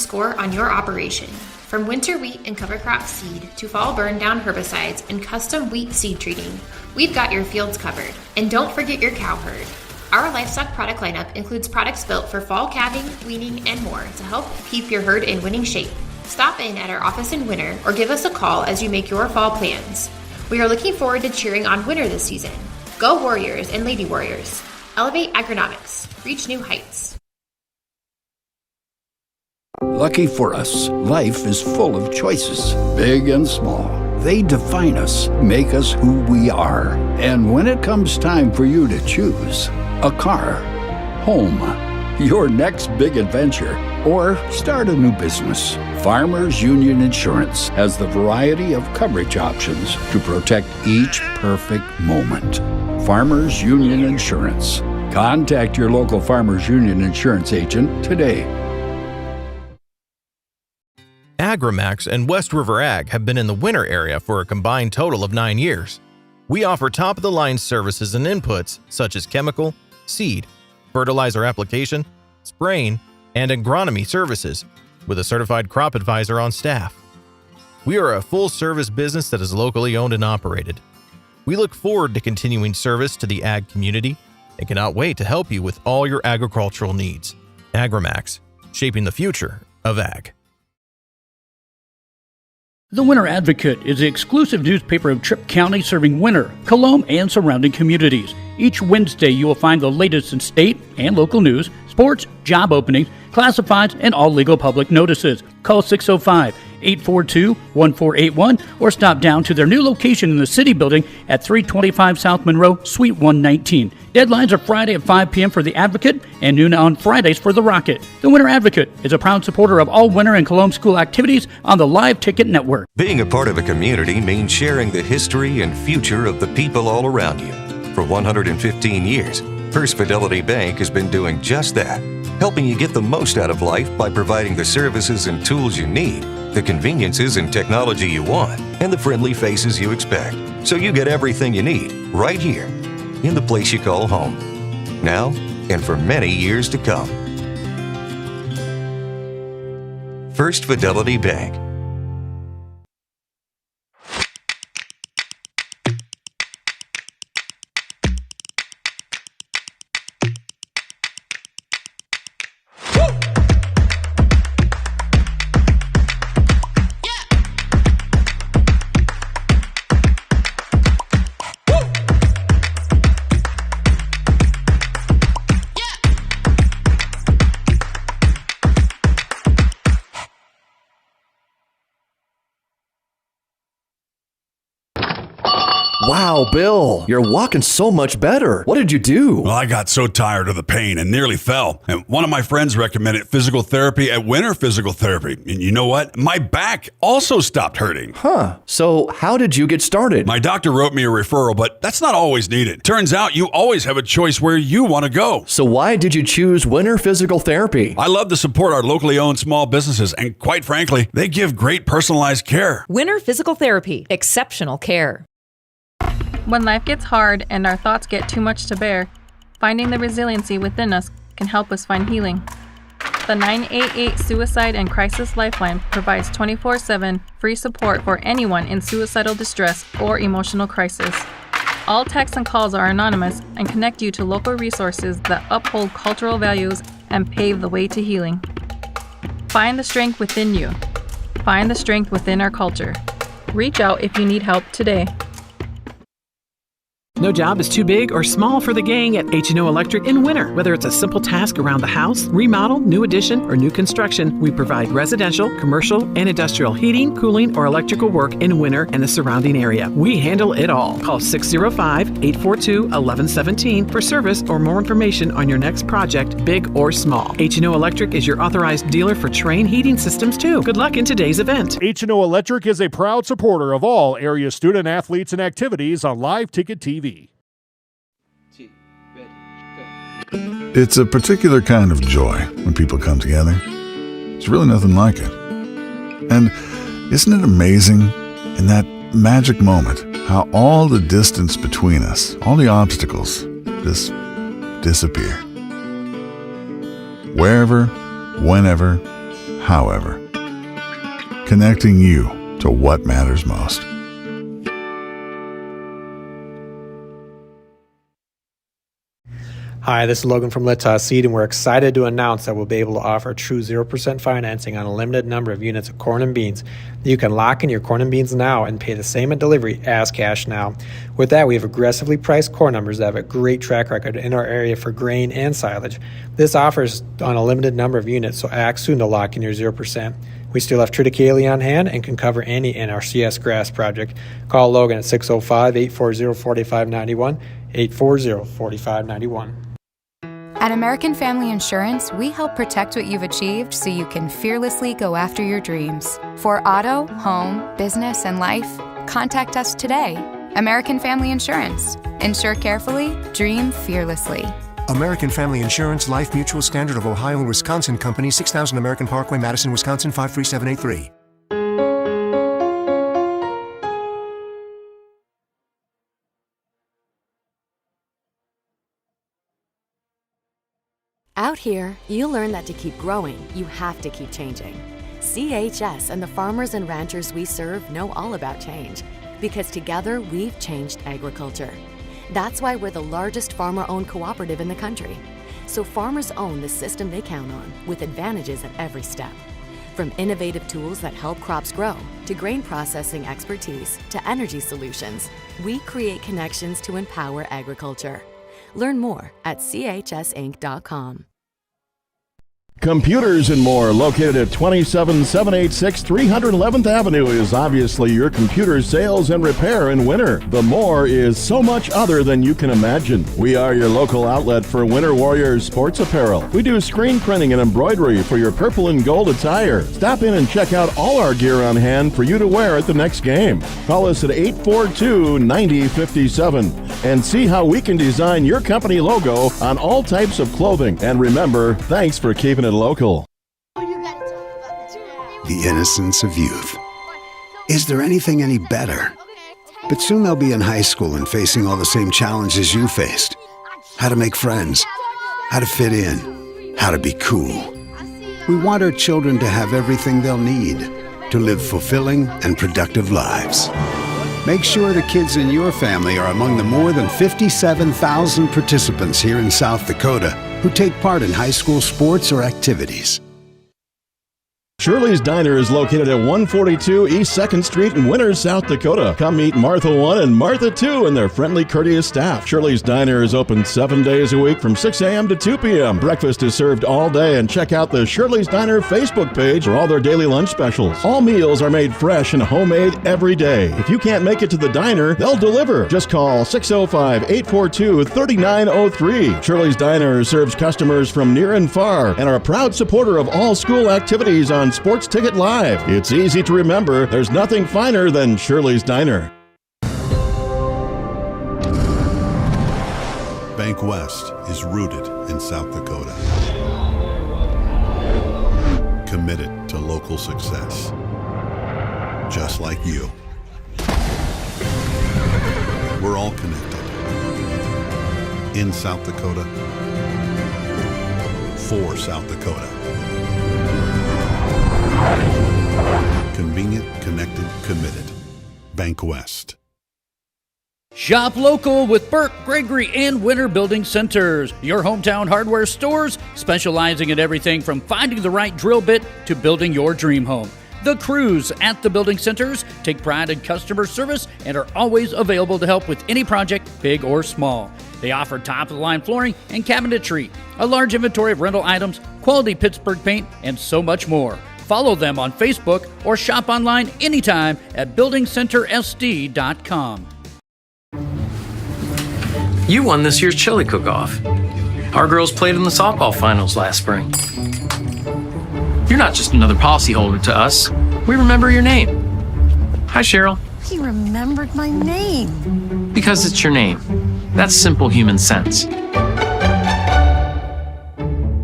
score on your operation. From winter wheat and cover crop seed to fall burn down herbicides and custom wheat seed treating, we've got your fields covered. And don't forget your cow herd. Our livestock product lineup includes products built for fall calving, weaning, and more to help keep your herd in winning shape. Stop in at our office in Winter or give us a call as you make your fall plans. We are looking forward to cheering on Winter this season. Go Warriors and Lady Warriors. Elevate agronomics. Reach new heights. Lucky for us, life is full of choices, big and small. They define us, make us who we are. And when it comes time for you to choose a car, home, your next big adventure, or start a new business, Farmers Union Insurance has the variety of coverage options to protect each perfect moment. Farmers Union Insurance. Contact your local Farmers Union Insurance agent today. AgriMax and West River Ag have been in the Winter area for a combined total of 9 years. We offer top-of-the-line services and inputs such as chemical, seed, fertilizer application, spraying, and agronomy services with a certified crop advisor on staff. We are a full-service business that is locally owned and operated. We look forward to continuing service to the ag community and cannot wait to help you with all your agricultural needs. AgriMax, shaping the future of ag. The Winter Advocate is the exclusive newspaper of Tripp County serving Winter, Colomb, and surrounding communities. Each Wednesday you will find the latest in state and local news, sports, job openings, classifieds, and all legal public notices. Call 605-842-1481 or stop down to their new location in the City Building at 325 South Monroe, Suite 119. Deadlines are Friday at 5 p.m. for the Advocate and noon on Fridays for the Rocket. The Winter Advocate is a proud supporter of all Winter and Colomb school activities on the Live Ticket Network. Being a part of a community means sharing the history and future of the people all around you. For 115 years, First Fidelity Bank has been doing just that, helping you get the most out of life by providing the services and tools you need, the conveniences and technology you want, and the friendly faces you expect. So you get everything you need right here in the place you call home, now and for many years to come. First Fidelity Bank. Wow, Bill, you're walking so much better. What did you do? Well, I got so tired of the pain and nearly fell. And one of my friends recommended physical therapy at Winter Physical Therapy. And you know what? My back also stopped hurting. Huh. So how did you get started? My doctor wrote me a referral, but that's not always needed. Turns out you always have a choice where you want to go. So why did you choose Winter Physical Therapy? I love to support our locally owned small businesses, and quite frankly, they give great personalized care. Winter Physical Therapy. Exceptional care. When life gets hard and our thoughts get too much to bear, finding the resiliency within us can help us find healing. The 988 Suicide and Crisis Lifeline provides 24/7 free support for anyone in suicidal distress or emotional crisis. All texts and calls are anonymous and connect you to local resources that uphold cultural values and pave the way to healing. Find the strength within you. Find the strength within our culture. Reach out if you need help today. No job is too big or small for the gang at H&O Electric in Winter. Whether it's a simple task around the house, remodel, new addition, or new construction, we provide residential, commercial, and industrial heating, cooling, or electrical work in Winter and the surrounding area. We handle it all. Call 605-842-1117 for service or more information on your next project, big or small. H&O Electric is your authorized dealer for Trane heating systems too. Good luck in today's event. H&O Electric is a proud supporter of all area student athletes and activities on Live Ticket TV. It's a particular kind of joy when people come together. There's really nothing like it. And isn't it amazing in that magic moment how all the distance between us, all the obstacles, just disappear? Wherever, whenever, however. Connecting you to what matters most. Hi, this is Logan from Litas Seed, and we're excited to announce that we'll be able to offer true 0% financing on a limited number of units of corn and beans. You can lock in your corn and beans now and pay the same at delivery as cash now. With that, we have aggressively priced corn numbers that have a great track record in our area for grain and silage. This offers on a limited number of units, so act soon to lock in your 0%. We still have triticale on hand and can cover any NRCS grass project. Call Logan at 605-840-4591, 840-4591. At American Family Insurance, we help protect what you've achieved so you can fearlessly go after your dreams. For auto, home, business, and life, contact us today. American Family Insurance. Insure carefully, dream fearlessly. American Family Insurance, Life Mutual, Standard of Ohio and Wisconsin Company, 6000 American Parkway, Madison, Wisconsin, 53783. Out here, you'll learn that to keep growing, you have to keep changing. CHS and the farmers and ranchers we serve know all about change, because together we've changed agriculture. That's why we're the largest farmer-owned cooperative in the country. So farmers own the system they count on, with advantages at every step. From innovative tools that help crops grow, to grain processing expertise, to energy solutions, we create connections to empower agriculture. Learn more at chsinc.com. Computers and More, located at 27786 311th Avenue, is obviously your computer sales and repair in winter. The More is so much other than you can imagine. We are your local outlet for Winter Warriors sports apparel. We do screen printing and embroidery for your purple and gold attire. Stop in and check out all our gear on hand for you to wear at the next game. Call us at 842-9057 and see how we can design your company logo on all types of clothing. And remember, thanks for keeping it local. The innocence of youth. Is there anything any better? But soon they'll be in high school and facing all the same challenges you faced. How to make friends, how to fit in, how to be cool. We want our children to have everything they'll need to live fulfilling and productive lives. Make sure the kids in your family are among the more than 57,000 participants here in South Dakota who take part in high school sports or activities. Shirley's Diner is located at 142 East 2nd Street in Winters, South Dakota. Come meet Martha 1 and Martha 2 and their friendly, courteous staff. Shirley's Diner is open 7 days a week from 6 a.m. to 2 p.m. Breakfast is served all day, and check out the Shirley's Diner Facebook page for all their daily lunch specials. All meals are made fresh and homemade every day. If you can't make it to the diner, they'll deliver. Just call 605-842-3903. Shirley's Diner serves customers from near and far and are a proud supporter of all school activities on Sports Ticket Live. It's easy to remember. There's nothing finer than Shirley's Diner. Bank West is rooted in South Dakota. Committed to local success. Just like you. We're all connected. In South Dakota. For South Dakota. Convenient, connected, committed. Bank West. Shop local with Burke, Gregory, and Winter Building Centers, your hometown hardware stores specializing in everything from finding the right drill bit to building your dream home. The crews at the building centers take pride in customer service and are always available to help with any project, big or small. They offer top-of-the-line flooring and cabinetry, a large inventory of rental items, quality Pittsburgh paint, and so much more. Follow them on Facebook or shop online anytime at buildingcentersd.com. You won this year's chili cook-off. Our girls played in the softball finals last spring. You're not just another policyholder to us. We remember your name. Hi, Cheryl. He remembered my name. Because it's your name. That's simple human sense.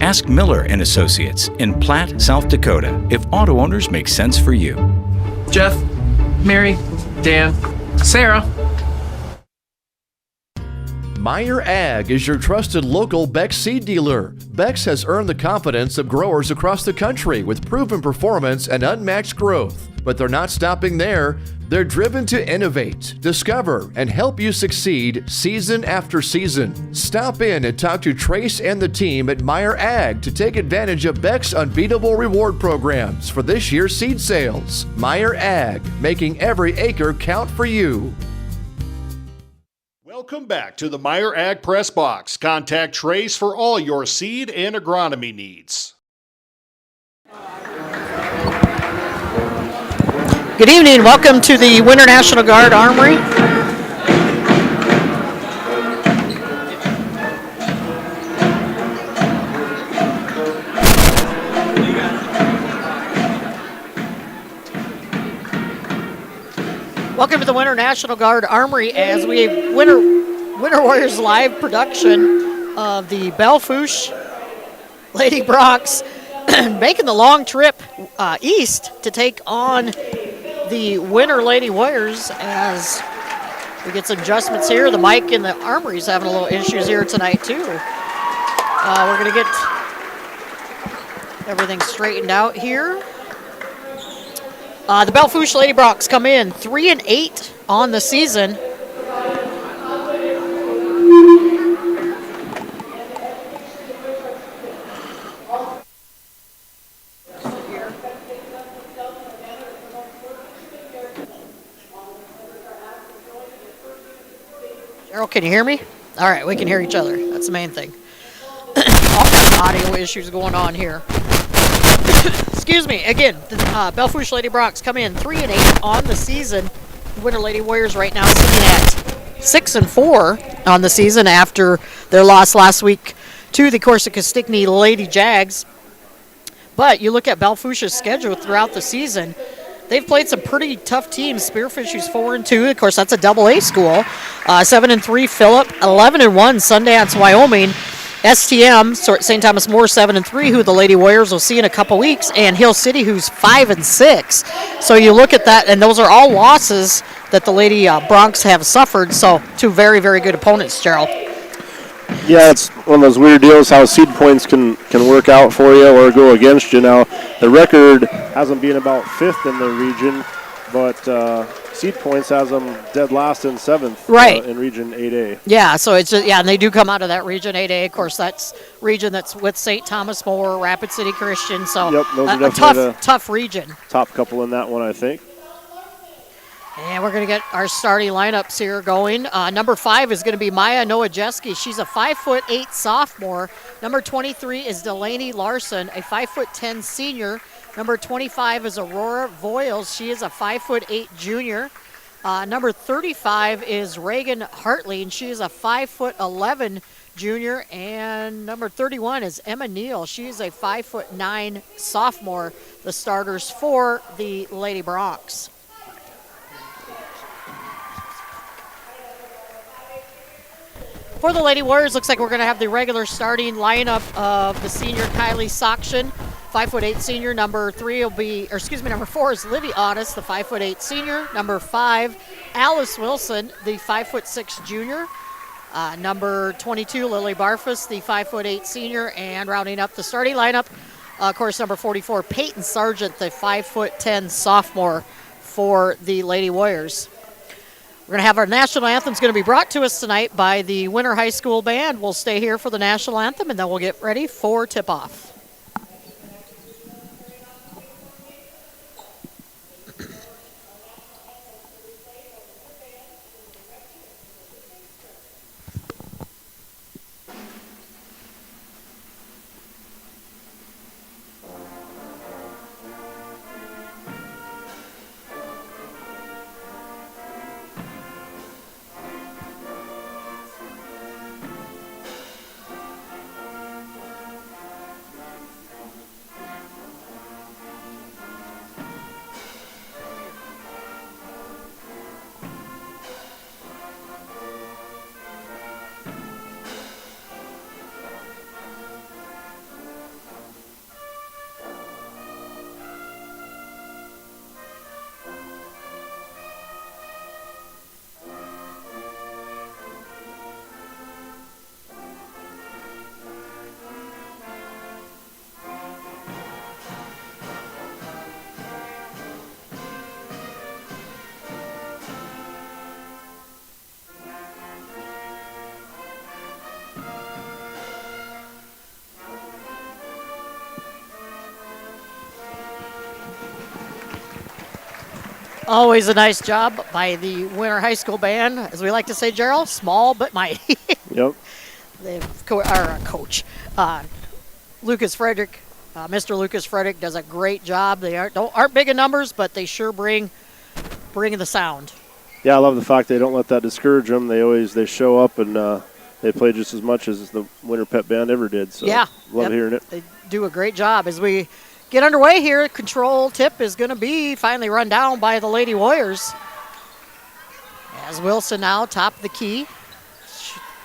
Ask Miller & Associates in Platte, South Dakota, if auto owners make sense for you. Jeff, Mary, Dan, Sarah. Meyer Ag is your trusted local Beck's seed dealer. Beck's has earned the confidence of growers across the country with proven performance and unmatched growth. But they're not stopping there. They're driven to innovate, discover, and help you succeed season after season. Stop in and talk to Trace and the team at Meyer Ag to take advantage of Beck's unbeatable reward programs for this year's seed sales. Meyer Ag, making every acre count for you. Welcome back to the Meyer Ag Press Box. Contact Trace for all your seed and agronomy needs. Good evening. Welcome to the Winter National Guard Armory. Welcome to the Winter National Guard Armory as we have Winter Warriors live production of the Belle Fourche Lady Bronx making the long trip east to take on the Winter Lady Warriors as we get some adjustments here. The mic in the Armory is having a little issues here tonight too. We're going to get everything straightened out here. The Belle Fourche Lady Bronx come in 3-8 on the season. Cheryl, can you hear me? All right, we can hear each other. That's the main thing. All kinds of audio issues going on here. Excuse me. Again, the Belle Fourche Lady Bronx come in 3-8 on the season. The Winter Lady Warriors right now sitting at 6-4 on the season after their loss last week to the Corsica Stickney Lady Jags. But you look at Belle Fourche's schedule throughout the season. They've played some pretty tough teams. Spearfish, who's 4-2. Of course, that's a AA school. 7-3 Phillip. 11-1 Sundance, Wyoming. STM, St. Thomas More, 7-3, who the Lady Warriors will see in a couple weeks, and Hill City, who's 5-6. So you look at that, and those are all losses that the Lady Bronx have suffered. So two very, very good opponents, Gerald. Yeah, it's one of those weird deals how seed points can work out for you or go against you. Now, the record has them being about 5th in the region, but seed points has them dead last in 7th right. In Region 8A. Yeah, so it's just, and they do come out of that Region 8A. Of course, that's region that's with St. Thomas More, Rapid City Christian. So yep, those are a tough region. Top couple in that one, I think. And we're going to get our starting lineups here going. Number 5 is going to be Maya Nowajeski. She's a 5'8" sophomore. Number 23 is Delaney Larson, a 5'10" senior. Number 25 is Aurora Voiles. She is a 5'8" junior. Number 35 is Reagan Hartley, and she is a 5'11" junior. And number 31 is Emma Neal. She is a 5'9" sophomore. The starters for the Lady Bronx. For the Lady Warriors, looks like we're going to have the regular starting lineup of the senior Kylie Sokshin, 5'8" senior. Number 4 is Livy Otis, the 5'8" senior. Number 5, Alice Wilson, the 5'6" junior. Number 22, Lily Barfus, the 5'8" senior. And rounding up the starting lineup, of course, number 44, Peyton Sargent, the 5'10" sophomore for the Lady Warriors. We're going to have our national anthem is going to be brought to us tonight by the Winter High School Band. We'll stay here for the national anthem, and then we'll get ready for tip-off. Always a nice job by the Winter High School band. As we like to say, Gerald, small but mighty. Yep. Our coach, Lucas Frederick, Mr. Lucas Frederick does a great job. They aren't big in numbers, but they sure bring the sound. Yeah, I love the fact they don't let that discourage them. They show up and they play just as much as the Winter Pep Band ever did. So yeah, love hearing it. They do a great job. As we get underway here, control tip is going to be finally run down by the Lady Warriors. As Wilson now top of the key.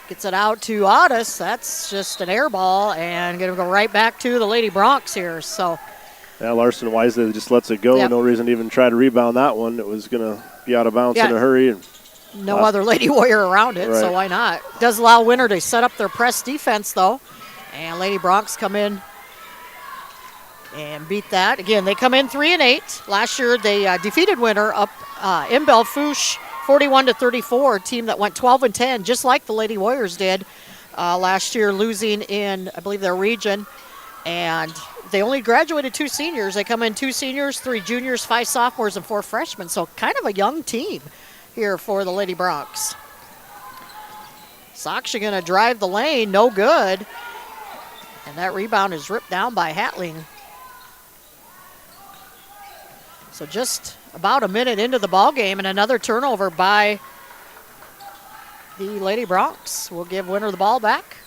Gets it out to Otis. That's just an air ball and going to go right back to the Lady Bronx here. So, yeah, Larson wisely just lets it go. Yep. No reason to even try to rebound that one. It was going to be out of bounds in a hurry. And no other Lady Warrior around it, so why not? Does allow Winter to set up their press defense, though. And Lady Bronx come in and beat that. Again, they come in 3-8. Last year, they defeated Winter up in Belle Fourche, 41-34, a team that went 12-10, just like the Lady Warriors did last year, losing in, I believe, their region. And they only graduated 2 seniors. They come in 2 seniors, 3 juniors, 5 sophomores, and 4 freshmen. So kind of a young team here for the Lady Bronx. Soksha going to drive the lane, no good. And that rebound is ripped down by Hatling. So just about a minute into the ball game, and another turnover by the Lady Bronx will give Winter the ball back.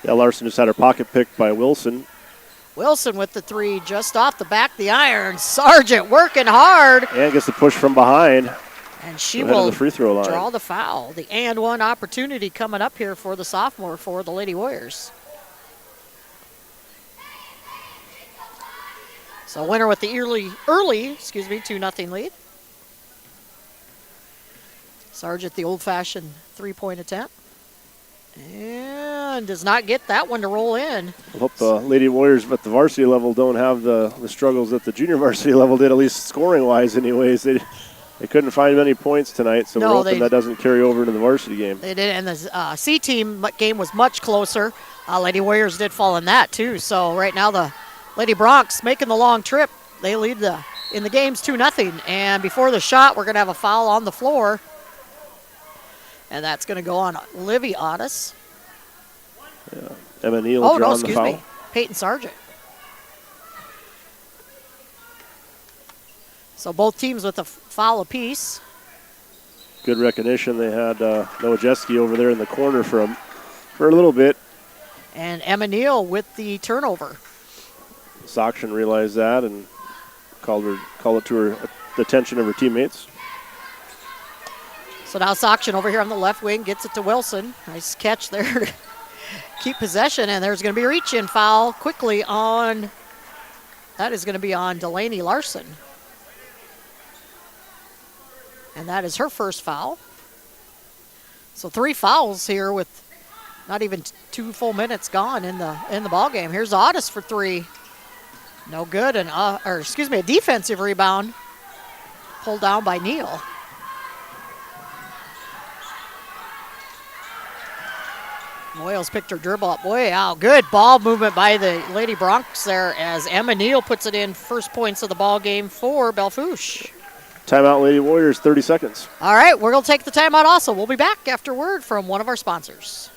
Yeah, Larson just had her pocket picked by Wilson. Wilson with the 3 just off the back of the iron. Sargent working hard. And gets the push from behind. And she Ahead of will the free throw line. draw the foul. The and one opportunity coming up here for the sophomore for the Lady Warriors. So Winter with the early 2-0 lead. Sargent the old-fashioned 3-point attempt. And does not get that one to roll in. I hope the Lady Warriors at the varsity level don't have the struggles that the junior varsity level did, at least scoring-wise anyways. They couldn't find many points tonight, so we're hoping that doesn't carry over into the varsity game. They did, and the C team game was much closer. Lady Warriors did fall in that, too. So right now the Lady Bronx making the long trip. They lead in the games 2-0. And before the shot, we're going to have a foul on the floor. And that's going to go on Livy Otis. Yeah. Emma Neal drawing the foul. Peyton Sargent. So both teams with a foul apiece. Good recognition. They had Nowajewski over there in the corner for a little bit. And Emma Neal with the turnover. Sokshan realized that and called it to her attention of her teammates. So now Sokshan over here on the left wing gets it to Wilson. Nice catch there to keep possession, and there's going to be a reach-in foul quickly on, that is going to be on Delaney Larson. And that is her first foul. So 3 fouls here with not even 2 full minutes gone in the ball game. Here's Otis for 3. No good, and a defensive rebound pulled down by Neal. Moyles picked her dribble up. Boy, how good ball movement by the Lady Bronx there as Emma Neal puts it in. First points of the ball game for Belle Fourche. Timeout, Lady Warriors, 30 seconds. All right, we're going to take the timeout also. We'll be back after word from one of our sponsors.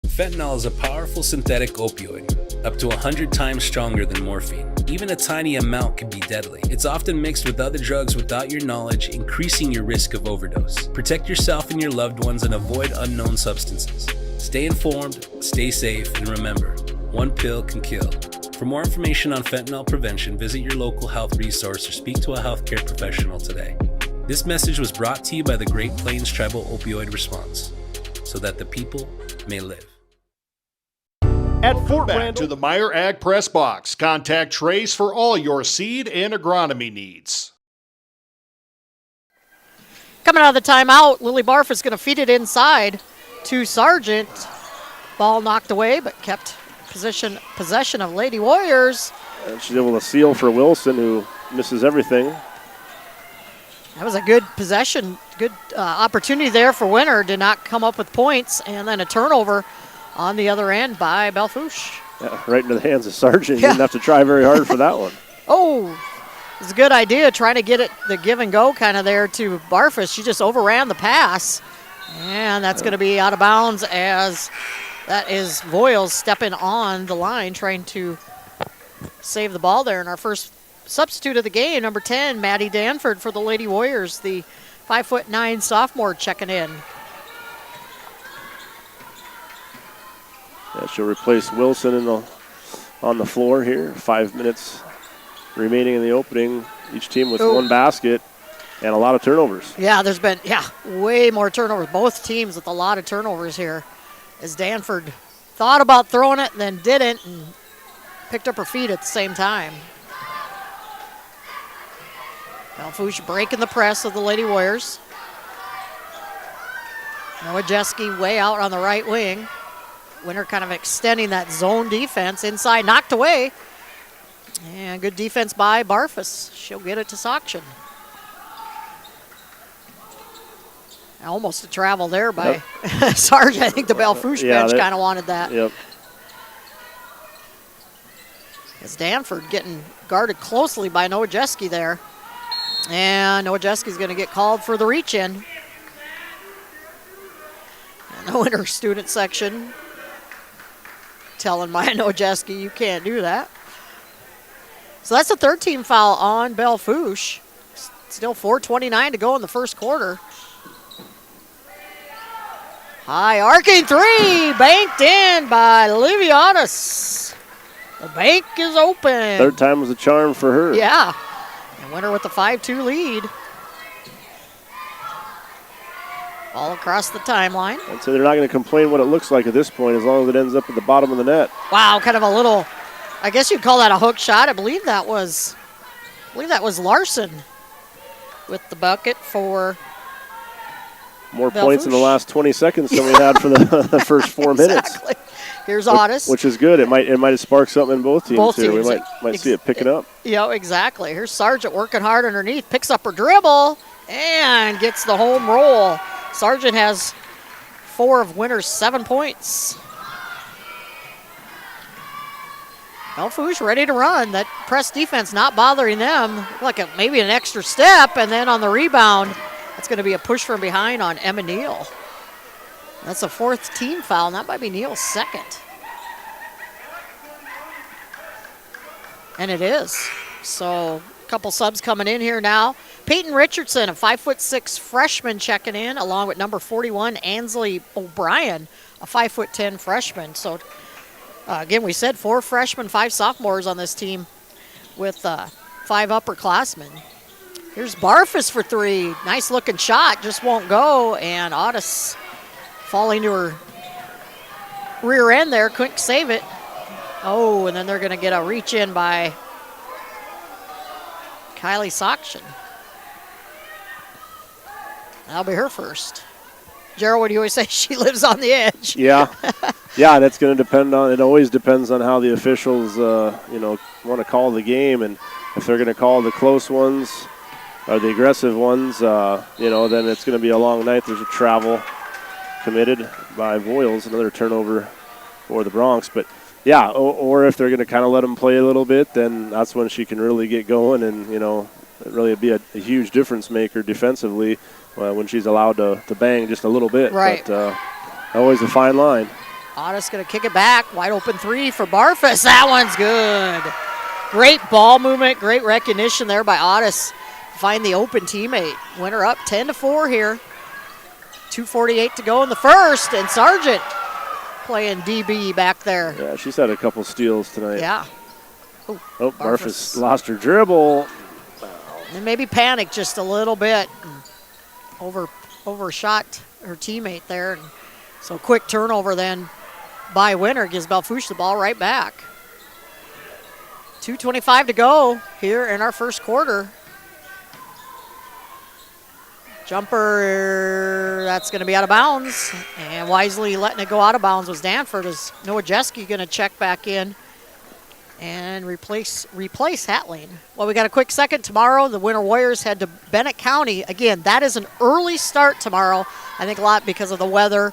Fentanyl is a powerful synthetic opioid, up to 100 times stronger than morphine. Even a tiny amount can be deadly. It's often mixed with other drugs without your knowledge, increasing your risk of overdose. Protect yourself and your loved ones and avoid unknown substances. Stay informed, stay safe, and remember, one pill can kill. For more information on fentanyl prevention, visit your local health resource or speak to a healthcare professional today. This message was brought to you by the Great Plains Tribal Opioid Response, so that the people may live. At Fort Brandon, to the Meyer Ag Press Box. Contact Trace for all your seed and agronomy needs. Coming out of the timeout, Lily Barf is going to feed it inside to Sargent. Ball knocked away, but kept possession of Lady Warriors. And she's able to seal for Wilson, who misses everything. That was a good possession, good opportunity there for Winter. Did not come up with points, and then a turnover on the other end by Belle Fourche. Yeah, right into the hands of Sargent. Didn't have to try very hard for that one. Oh, was a good idea trying to get it the give and go kind of there to Barfus. She just overran the pass. And that's going to be out of bounds as that is Voiles stepping on the line trying to save the ball there. And our first substitute of the game, number 10, Maddie Danford for the Lady Warriors, the 5'9" sophomore checking in. Yeah, she'll replace Wilson on the floor here. 5 minutes remaining in the opening. Each team with one basket and a lot of turnovers. Yeah, there's been, way more turnovers. Both teams with a lot of turnovers here as Danford thought about throwing it and then didn't and picked up her feet at the same time. Belle Fourche breaking the press of the Lady Warriors. Noah Jeske way out on the right wing. Winner kind of extending that zone defense inside, knocked away. And good defense by Barfus. She'll get it to Sokshin. Almost a travel there by Sarge. I think the Belle Fourche bench kind of wanted that. Yep. It's Danford getting guarded closely by Noah Jeske there. And Noah Jeske's going to get called for the reach-in. And the winter student section telling my Noah Jeske, you can't do that. So that's a third team foul on Belle Fourche. Still 4:29 to go in the first quarter. High arcing three, banked in by Livia Otis. The bank is open. Third time was a charm for her. Yeah. And winner with the 5-2 lead. All across the timeline. And so they're not going to complain what it looks like at this point as long as it ends up at the bottom of the net. Wow, kind of a little, I guess you'd call that a hook shot. I believe that was Larson with the bucket for more Belle points in the Fourche. last 20 seconds than we had for the first 4 minutes. Exactly. Here's Otis. Which is good. It might have sparked something in both teams here. We might see it picking up. Yeah, exactly. Here's Sargent working hard underneath, picks up her dribble, and gets the home roll. Sargent has 4 of Winter's 7 points. Belle Fourche ready to run. That press defense not bothering them. Like maybe an extra step, and then on the rebound, that's going to be a push from behind on Emma Neal. That's a 4th team foul, and that might be Neal's 2nd. And it is. So a couple subs coming in here now. Peyton Richardson, a 5'6" freshman checking in, along with number 41, Ansley O'Brien, a 5'10" freshman. So again, we said 4 freshmen, 5 sophomores on this team with 5 upperclassmen. Here's Barfus for 3. Nice looking shot, just won't go. And Otis falling to her rear end there, couldn't save it. Oh, and then they're going to get a reach in by Kylie Sokshin. That'll be her first. Gerald, what do you always say? She lives on the edge. Yeah. Yeah, that's going to depend on, it always depends on how the officials, want to call the game. And if they're going to call the close ones or the aggressive ones, then it's going to be a long night. There's a travel committed by Voiles, another turnover for the Bronx. But, yeah, or if they're going to kind of let them play a little bit, then that's when she can really get going and, really be a huge difference maker defensively when she's allowed to bang just a little bit. Right. But always a fine line. Otis going to kick it back. Wide open 3 for Barfus. That one's good. Great ball movement, great recognition there by Otis. Find the open teammate. Winner up 10-4 here. 2:48 to go in the first, and Sargent playing DB back there. Yeah, she's had a couple steals tonight. Yeah. Barfus lost her dribble. And maybe panicked just a little bit. And overshot her teammate there. And so quick turnover then by Winter gives Belle Fourche the ball right back. 2:25 to go here in our first quarter. Jumper, that's going to be out of bounds. And wisely letting it go out of bounds was Danford as Noah Jeske going to check back in and replace Hatling. Well, we got a quick second. Tomorrow, the Winter Warriors head to Bennett County. Again, that is an early start tomorrow. I think a lot because of the weather.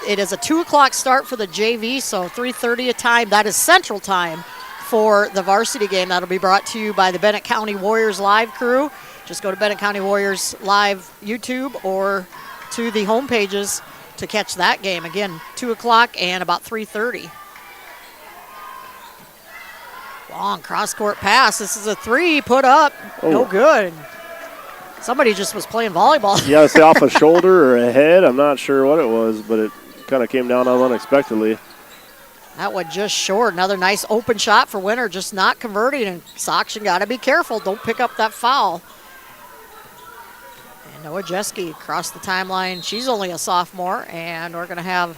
It is a 2 o'clock start for the JV, so 3:30 a time. That is Central Time. for the varsity game. That'll be brought to you by the Bennett County Warriors Live crew. Just go to Bennett County Warriors Live YouTube or to the home pages to catch that game. Again, 2 o'clock and about 3:30. Long cross-court pass. This is a 3 put up. Oh. No good. Somebody just was playing volleyball. Yeah, it's off a shoulder or a head. I'm not sure what it was, but it kind of came down unexpectedly. That one just short. Another nice open shot for Winter, just not converting. And Soction got to be careful. Don't pick up that foul. And Noah Jeske across the timeline. She's only a sophomore, and we're going to have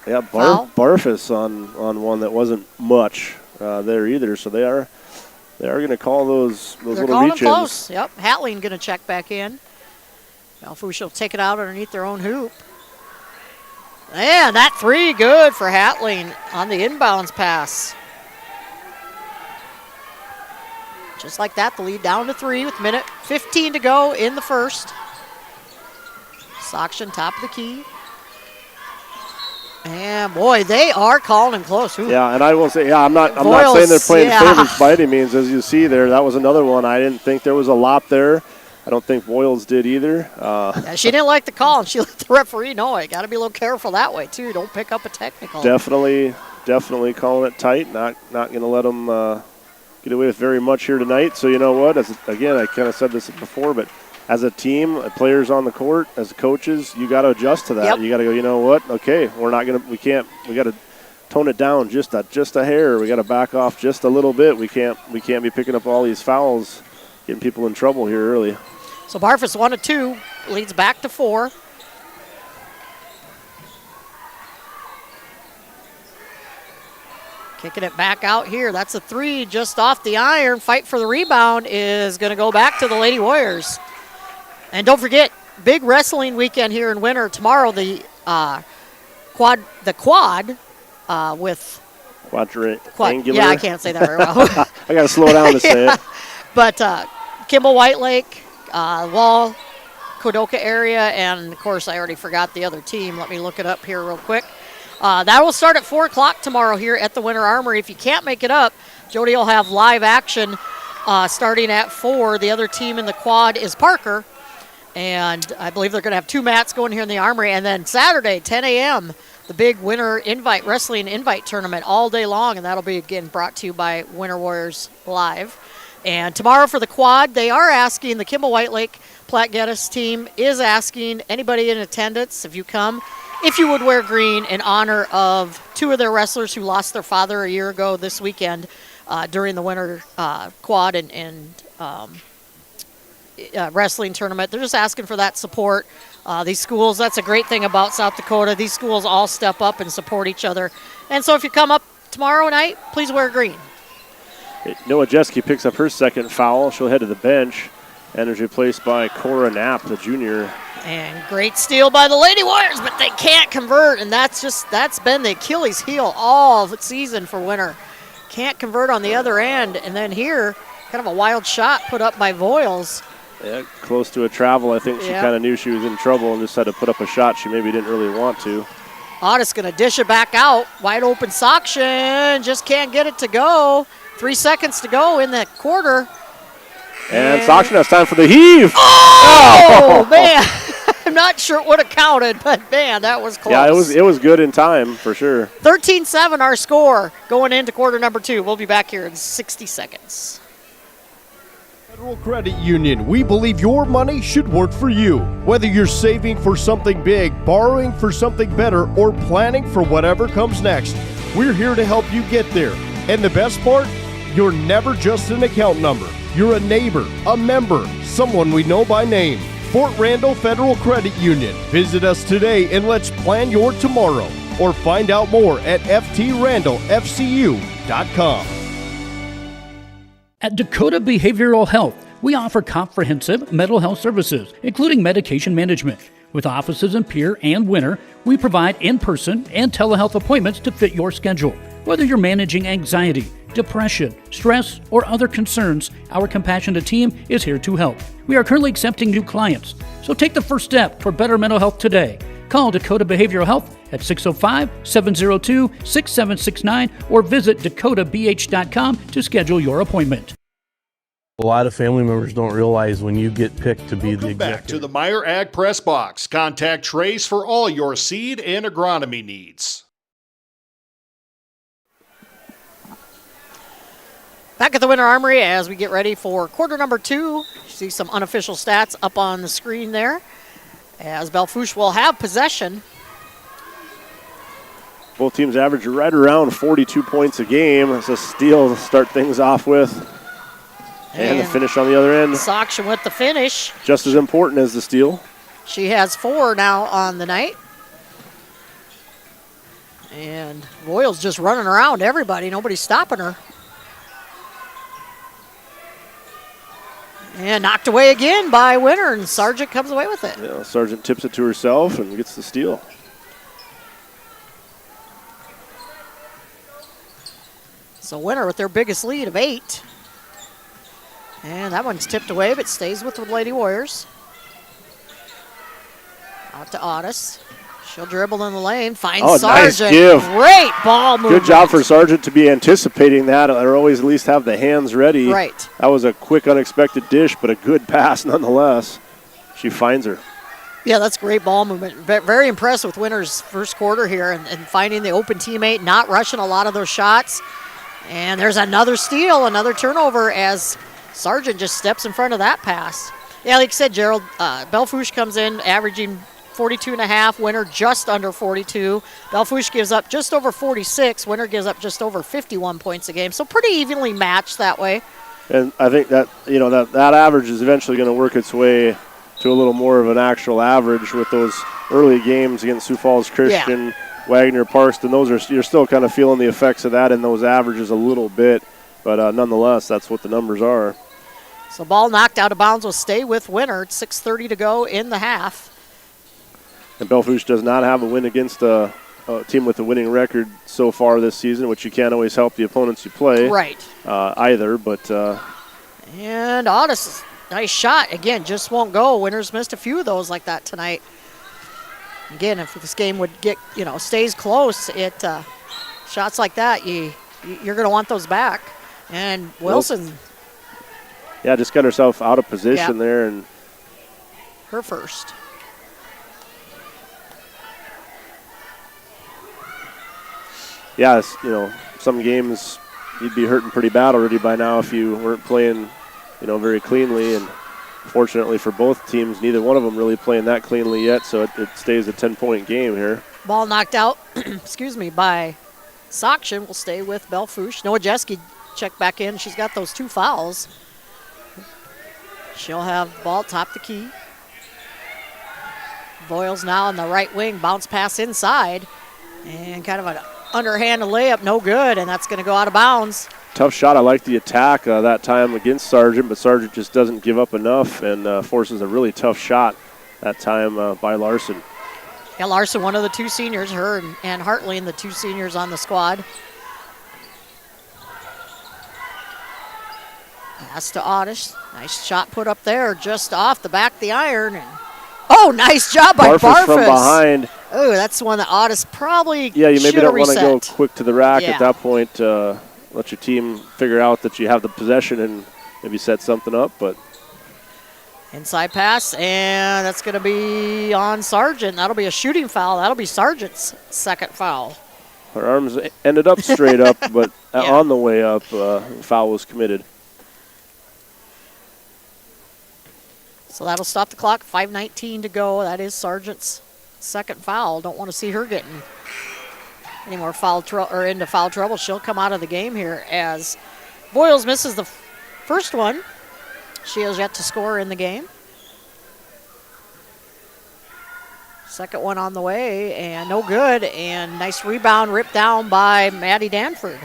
Yeah, foul. Barfus on one that wasn't much there either. So they are going to call those They're little calling them reach-ins. close. Yep, Hatling going to check back in. Fourche will take it out underneath their own hoop. And that 3 good for Hatling on the inbounds pass. Just like that, the lead down to 3 with minute 15 to go in the first. Soction top of the key. And boy, they are calling him close. Ooh. Yeah, and I will say, I'm not Voiles, saying they're playing yeah. favorites by any means. As you see there, that was another one. I didn't think there was a lot there. I don't think Voiles did either. Yeah, she didn't like the call, and she let the referee know it. Got to be a little careful that way, too. Don't pick up a technical. Definitely calling it tight. Not going to let them get away with very much here tonight. So you know what? Again, I kind of said this before, but as a team, players on the court, as coaches, you got to adjust to that. Yep. You got to go, you know what? Okay, we got to tone it down just a hair. We got to back off just a little bit. We can't be picking up all these fouls, getting people in trouble here early. So Barfus 1 of 2, leads back to 4. Kicking it back out here. That's a 3 just off the iron. Fight for the rebound is going to go back to the Lady Warriors. And don't forget, big wrestling weekend here in Winter. Tomorrow, the quad with Quadrangular. Yeah, I can't say that very well. I got to slow down to say it. But Kimball White Lake, Wall, Kodoka area, and of course I already forgot the other team. Let me look it up here real quick. That will start at 4 o'clock tomorrow here at the Winter Armory. If you can't make it up, Jody will have live action starting at 4. The other team in the quad is Parker, and I believe they're going to have 2 mats going here in the Armory. And then Saturday, 10 a.m., the big Winter Wrestling Invite Tournament all day long, and that'll be again brought to you by Winter Warriors Live. And tomorrow for the quad, they are asking, the Kimball White Lake Platte Geddes team is asking anybody in attendance, if you come, if you would wear green in honor of 2 of their wrestlers who lost their father a year ago this weekend during the winter quad and wrestling tournament. They're just asking for that support. These schools, that's a great thing about South Dakota. These schools all step up and support each other. And so if you come up tomorrow night, please wear green. Noah Jeske picks up her second foul. She'll head to the bench and is replaced by Cora Knapp, the junior. And great steal by the Lady Warriors, but they can't convert, and that's been the Achilles heel all season for Winter. Can't convert on the other end, and then here, kind of a wild shot put up by Voiles. Yeah, close to a travel. I think she kind of knew she was in trouble and just had to put up a shot she maybe didn't really want to. Otis going to dish it back out. Wide open Soction, just can't get it to go. 3 seconds to go in the quarter. And Soction has time for the heave. Oh, man. I'm not sure it would have counted, but, man, that was close. Yeah, it was good in time for sure. 13-7 our score going into quarter number 2. We'll be back here in 60 seconds. Federal Credit Union, we believe your money should work for you. Whether you're saving for something big, borrowing for something better, or planning for whatever comes next, we're here to help you get there. And the best part? You're never just an account number. You're a neighbor, a member, someone we know by name. Fort Randall Federal Credit Union. Visit us today and let's plan your tomorrow. Or find out more at ftrandallfcu.com. At Dakota Behavioral Health, we offer comprehensive mental health services, including medication management. With offices in Pierre and Winter, we provide in-person and telehealth appointments to fit your schedule. Whether you're managing anxiety, depression, stress, or other concerns, our compassionate team is here to help. We are currently accepting new clients, so take the first step toward better mental health today. Call Dakota Behavioral Health at 605-702-6769 or visit dakotabh.com to schedule your appointment. A lot of family members don't realize when you get picked to be the Welcome back executive. to the Meyer Ag Press Box. Contact Trace for all your seed and agronomy needs. Back at the Winter Armory as we get ready for quarter number 2. You see some unofficial stats up on the screen there. As Belle Fourche will have possession. Both teams average right around 42 points a game. It's a steal to start things off with. And the finish on the other end. Soction with the finish. Just as important as the steal. She has 4 now on the night. And Royal's just running around everybody. Nobody's stopping her. And knocked away again by Winter, and Sargent comes away with it. Yeah, Sargent tips it to herself and gets the steal. So Winter with their biggest lead of 8. And that one's tipped away, but stays with the Lady Warriors. Out to Otis. She'll dribble in the lane, finds Sargent. Nice give. Great ball movement. Good job for Sargent to be anticipating that, or always at least have the hands ready. Right. That was a quick, unexpected dish, but a good pass nonetheless. She finds her. Yeah, that's great ball movement. Very impressed with Winter's first quarter here and finding the open teammate, not rushing a lot of those shots. And there's another steal, another turnover as Sargent just steps in front of that pass. Yeah, like you said, Gerald, Belle Fourche comes in averaging 42.5, Winter just under 42. Belle Fourche gives up just over 46. Winter gives up just over 51 points a game. So pretty evenly matched that way. And I think that, that average is eventually going to work its way to a little more of an actual average with those early games against Sioux Falls Christian, Wagner, Parkston. You're still kind of feeling the effects of that in those averages a little bit. But nonetheless, that's what the numbers are. So ball knocked out of bounds will stay with Winter. It's 6:30 to go in the half. And Belle Fourche does not have a win against a team with a winning record so far this season, which you can't always help the opponents you play. Right. Either, but... and Otis, nice shot. Again, just won't go. Winter's missed a few of those like that tonight. Again, if this game would get, stays close, shots like that, you're going to want those back. And Wilson... Yeah, just got herself out of position there. And her first. Yeah, some games you'd be hurting pretty bad already by now if you weren't playing, very cleanly. And fortunately for both teams, neither one of them really playing that cleanly yet, so it stays a 10-point game here. Ball knocked out, by Soction will stay with Belle Fourche. Nowajeski checked back in. She's got those 2 fouls. She'll have the ball top the key. Voiles now on the right wing, bounce pass inside. And kind of an underhand layup, no good, and that's going to go out of bounds. Tough shot. I like the attack that time against Sargent, but Sargent just doesn't give up enough and forces a really tough shot that time by Larson. Yeah, Larson, one of the 2 seniors, her and Hartley, and the 2 seniors on the squad. Pass to Otis. Nice shot put up there, just off the back of the iron. And nice job by Barfus. From behind. Oh, that's one that Otis probably you maybe don't want to go reset. quick to the rack at that point. Let your team figure out that you have the possession and maybe set something up. But inside pass, and that's going to be on Sargent. That'll be a shooting foul. That'll be Sargent's second foul. Her arms ended up straight up, but on the way up, foul was committed. So that'll stop the clock. 5:19 to go. That is Sargent's second foul. Don't want to see her getting any more into foul trouble. She'll come out of the game here as Voiles misses the first one. She has yet to score in the game. Second one on the way, and no good. And nice rebound ripped down by Maddie Danford.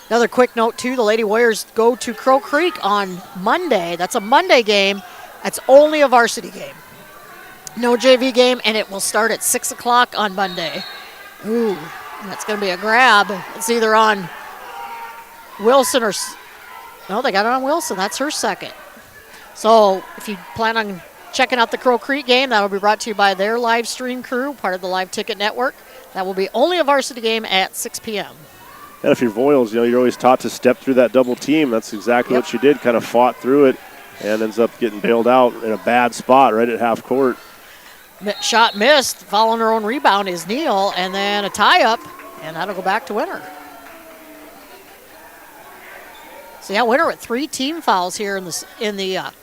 Another quick note, too, the Lady Warriors go to Crow Creek on Monday. That's a Monday game. That's only a varsity game. No JV game, and it will start at 6 o'clock on Monday. Ooh, that's going to be a grab. It's either on Wilson or... No, they got it on Wilson. That's her second. So if you plan on checking out the Crow Creek game, that will be brought to you by their live stream crew, part of the Live Ticket Network. That will be only a varsity game at 6 p.m. And if you're Voiles, you're always taught to step through that double team. That's exactly what she did, kind of fought through it and ends up getting bailed out in a bad spot right at half court. Shot missed, following her own rebound is Neal, and then a tie-up, and that'll go back to Winter. So, yeah, Winter with 3 team fouls here in the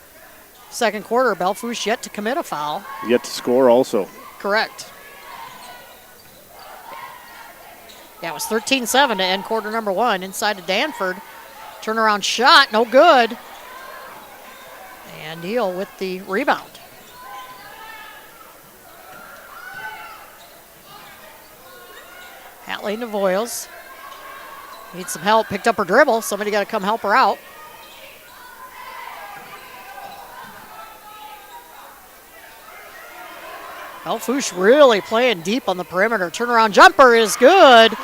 second quarter. Belle Fourche yet to commit a foul. Yet to score also. Correct. Yeah, it was 13-7 to end quarter number 1. Inside to Danford. Turnaround shot, no good. And Neal with the rebound. Hatley to Voiles. Needs some help. Picked up her dribble. Somebody got to come help her out. Belle Fourche really playing deep on the perimeter. Turnaround jumper is good.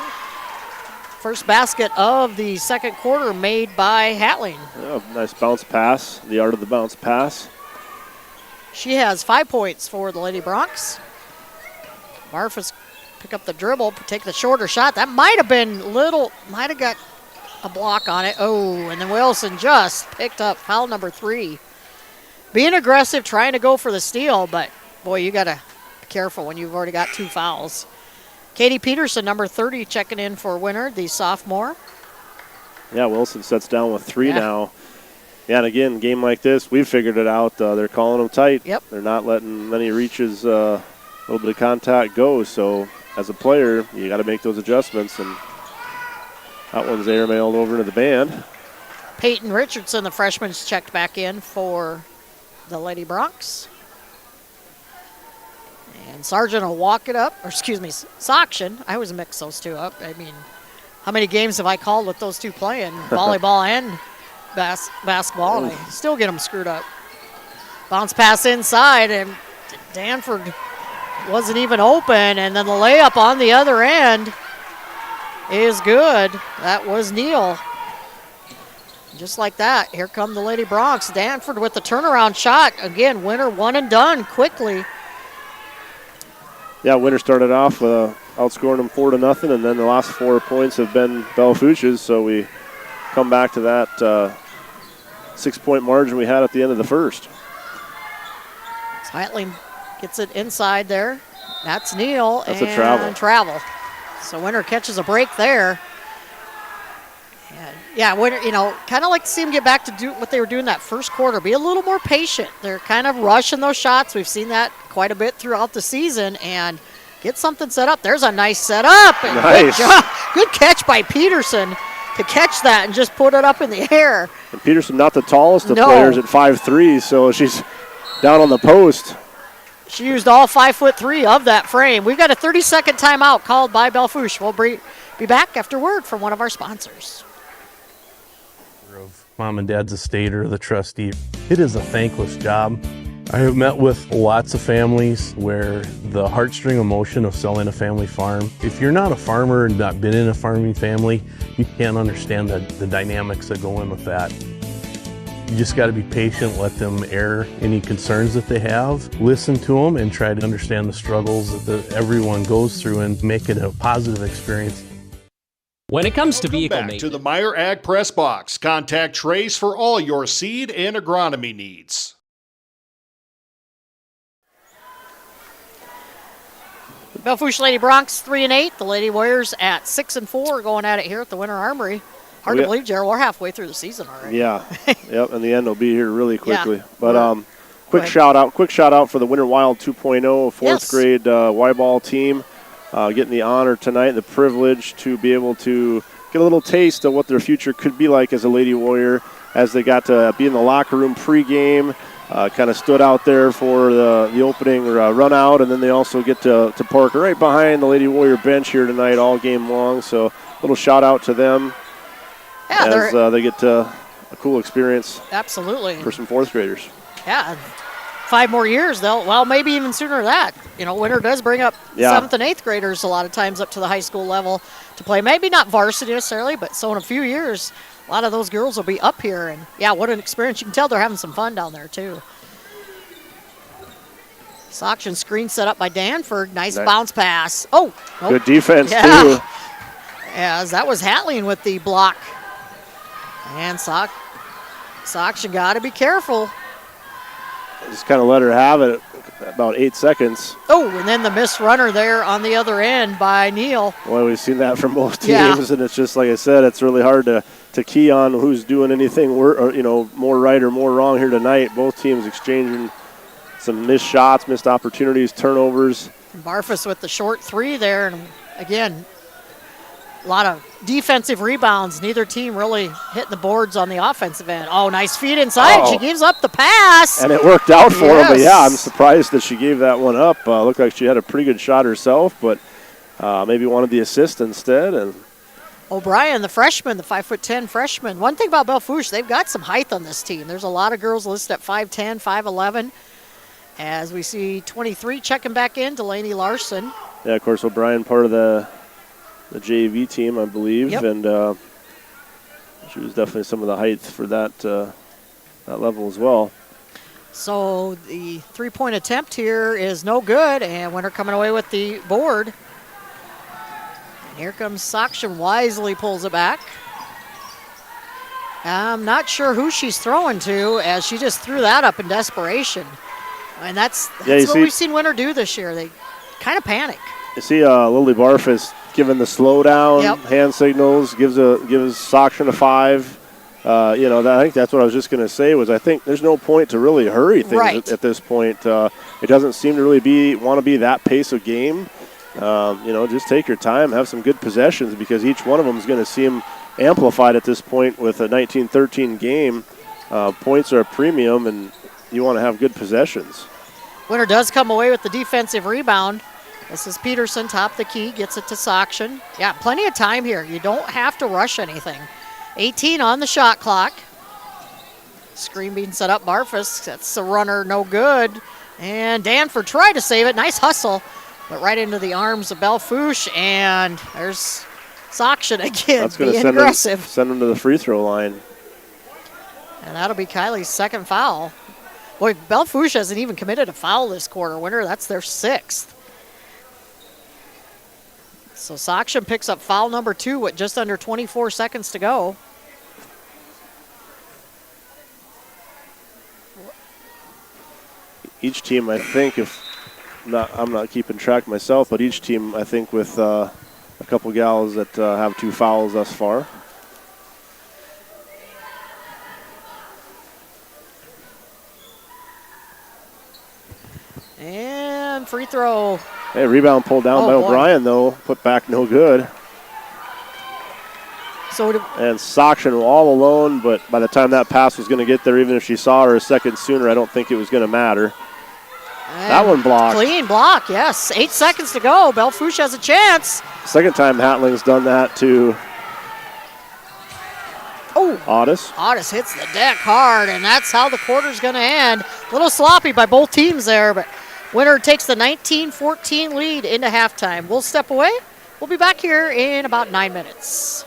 First basket of the second quarter made by Hatling. Yeah, nice bounce pass. The art of the bounce pass. She has 5 points for the Lady Bronx. Marfus pick up the dribble, take the shorter shot. That might have got a block on it. Oh, and then Wilson just picked up foul number 3. Being aggressive, trying to go for the steal, but boy, you got to be careful when you've already got 2 fouls. Katie Peterson, number 30, checking in for Winter, the sophomore. Yeah, Wilson sets down with 3 now. Yeah, and again, game like this, we've figured it out. They're calling them tight. Yep. They're not letting many reaches, a little bit of contact go. So as a player, you got to make those adjustments. And that one's airmailed over to the band. Peyton Richardson, the freshman's checked back in for the Lady Bronx. And Sargent will walk it up, or excuse me, Soction. I always mix those two up. I mean, how many games have I called with those two playing? Volleyball and basketball, and I still get them screwed up. Bounce pass inside, and Danford wasn't even open, and then the layup on the other end is good. That was Neal. Just like that, here come the Lady Bronx. Danford with the turnaround shot. Again, Winter one and done quickly. Yeah, Winter started off outscoring them 4-0, and then the last 4 points have been Belle Fourche's, so we come back to that 6-point margin we had at the end of the first. Hatling gets it inside there. That's Neal. That's and a travel. So Winter catches a break there. And yeah, Winter, kind of like to see them get back to do what they were doing that first quarter. Be a little more patient. They're kind of rushing those shots. We've seen that quite a bit throughout the season. And get something set up. There's a nice setup. And nice. Good job. Good catch by Peterson to catch that and just put it up in the air. And Peterson, not the tallest of players at 5'3", so she's down on the post. She used all 5'3" of that frame. We've got a 30-second timeout called by Belle Fourche. We'll be back after word from one of our sponsors. Of mom and dad's estate or the trustee. It is a thankless job. I have met with lots of families where the heartstring emotion of selling a family farm, if you're not a farmer and not been in a farming family, you can't understand the dynamics that go in with that. You just got to be patient, let them air any concerns that they have, listen to them, and try to understand the struggles that everyone goes through and make it a positive experience. When it comes to vehicle Back maintenance, to the Meyer Ag Press Box. Contact Trace for all your seed and agronomy needs. Belle Fourche Lady Bronx 3-8. The Lady Warriors at 6-4, going at it here at the Winter Armory. Hard to believe, Gerald. We're halfway through the season already. Yeah, yep. And the end will be here really quickly. Yeah. But quick shout out for the Winter Wild 2.0 fourth grade Y-ball team. Getting the honor tonight and the privilege to be able to get a little taste of what their future could be like as a Lady Warrior, as they got to be in the locker room pregame, kind of stood out there for the opening run out, and then they also get to park right behind the Lady Warrior bench here tonight all game long. So a little shout out to them as they get a cool experience. Absolutely. For some fourth graders. Yeah. 5 more years, maybe even sooner than that. Winter does bring up 7th and 8th graders a lot of times up to the high school level to play. Maybe not varsity necessarily, but so in a few years, A lot of those girls will be up here, and yeah, what an experience. You can tell they're having some fun down there, too. Soction screen set up by Danford. Nice bounce pass. Oh, nope. Good defense, yeah. too. As that was Hatling with the block. And Soction got to be careful. Just kind of let her have it about 8 seconds. Oh, and then the missed runner there on the other end by Neal. Well, we've seen that from both teams, and it's just like I said, it's really hard to key on who's doing anything more right or more wrong here tonight. Both teams exchanging some missed shots, missed opportunities, turnovers. Barfus with the short three there, and again, a lot of defensive rebounds. Neither team really hitting the boards on the offensive end. Oh, nice feed inside. Oh. She gives up the pass. And it worked out for him, but yeah, I'm surprised that she gave that one up. Looked like she had a pretty good shot herself, but maybe wanted the assist instead. And O'Brien, the freshman, the 5'10" freshman. One thing about Belle Fourche, they've got some height on this team. There's a lot of girls listed at 5'10", 5'11". As we see 23 checking back in, Delaney Larson. Yeah, of course, O'Brien part of the JV team, I believe, and she was definitely some of the height for that level as well. So the three-point attempt here is no good, and Winter coming away with the board. And here comes Soction, wisely pulls it back. I'm not sure who she's throwing to, as she just threw that up in desperation. And that's what we've seen Winter do this year. They kind of panic. You see Lily Barfus giving the slowdown, hand signals, gives Soction a 5. I think that's what I was just going to say was I think there's no point to really hurry things at this point. It doesn't seem to really want to be that pace of game. Just take your time, have some good possessions because each one of them is going to seem amplified at this point with a 19-13 game. Points are a premium, and you want to have good possessions. Winter does come away with the defensive rebound. This is Peterson, top of the key, gets it to Soction. Yeah, plenty of time here. You don't have to rush anything. 18 on the shot clock. Screen being set up, Barfus. That's a runner, no good. And Danford tried to save it. Nice hustle, but right into the arms of Belle Fourche. And there's Soction again, being aggressive. Send him to the free throw line. And that'll be Kylie's second foul. Boy, Belle Fourche hasn't even committed a foul this quarter. Winter, that's their 6th. So Soction picks up foul number 2 with just under 24 seconds to go. Each team, I think, I'm not keeping track myself, but each team, I think, with a couple gals that have 2 fouls thus far. And free throw. Hey, rebound pulled down by O'Brien, though. Put back no good. And Soction all alone, but by the time that pass was going to get there, even if she saw her a second sooner, I don't think it was going to matter. And that one blocked. Clean block, yes. 8 seconds to go. Belle Fourche has a chance. Second time Hatling's done that to Otis. Otis hits the deck hard, and that's how the quarter's going to end. A little sloppy by both teams there, but Winter takes the 19-14 lead into halftime. We'll step away. We'll be back here in about 9 minutes.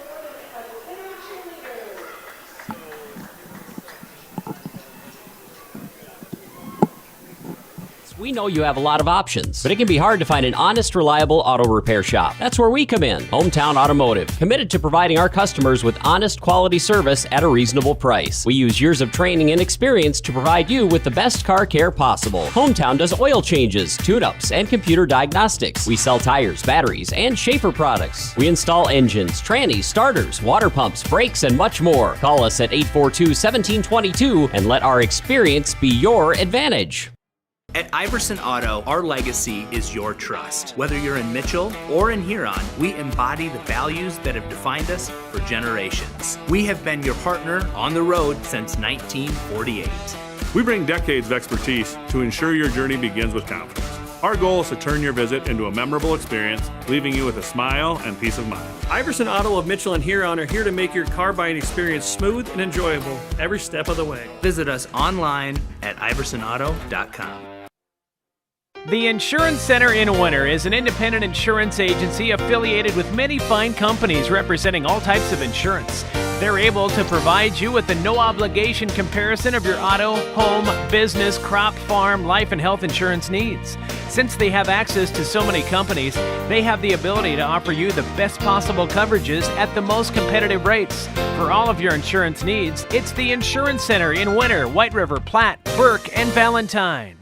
We know you have a lot of options, but it can be hard to find an honest, reliable auto repair shop. That's where we come in. Hometown Automotive, committed to providing our customers with honest, quality service at a reasonable price. We use years of training and experience to provide you with the best car care possible. Hometown does oil changes, tune-ups, and computer diagnostics. We sell tires, batteries, and Schaefer products. We install engines, trannies, starters, water pumps, brakes, and much more. Call us at 842-1722 and let our experience be your advantage. At Iverson Auto, our legacy is your trust. Whether you're in Mitchell or in Huron, we embody the values that have defined us for generations. We have been your partner on the road since 1948. We bring decades of expertise to ensure your journey begins with confidence. Our goal is to turn your visit into a memorable experience, leaving you with a smile and peace of mind. Iverson Auto of Mitchell and Huron are here to make your car buying experience smooth and enjoyable every step of the way. Visit us online at iversonauto.com. The Insurance Center in Winter is an independent insurance agency affiliated with many fine companies representing all types of insurance. They're able to provide you with a no-obligation comparison of your auto, home, business, crop, farm, life, and health insurance needs. Since they have access to so many companies, they have the ability to offer you the best possible coverages at the most competitive rates. For all of your insurance needs, it's the Insurance Center in Winter, White River, Platte, Burke, and Valentine.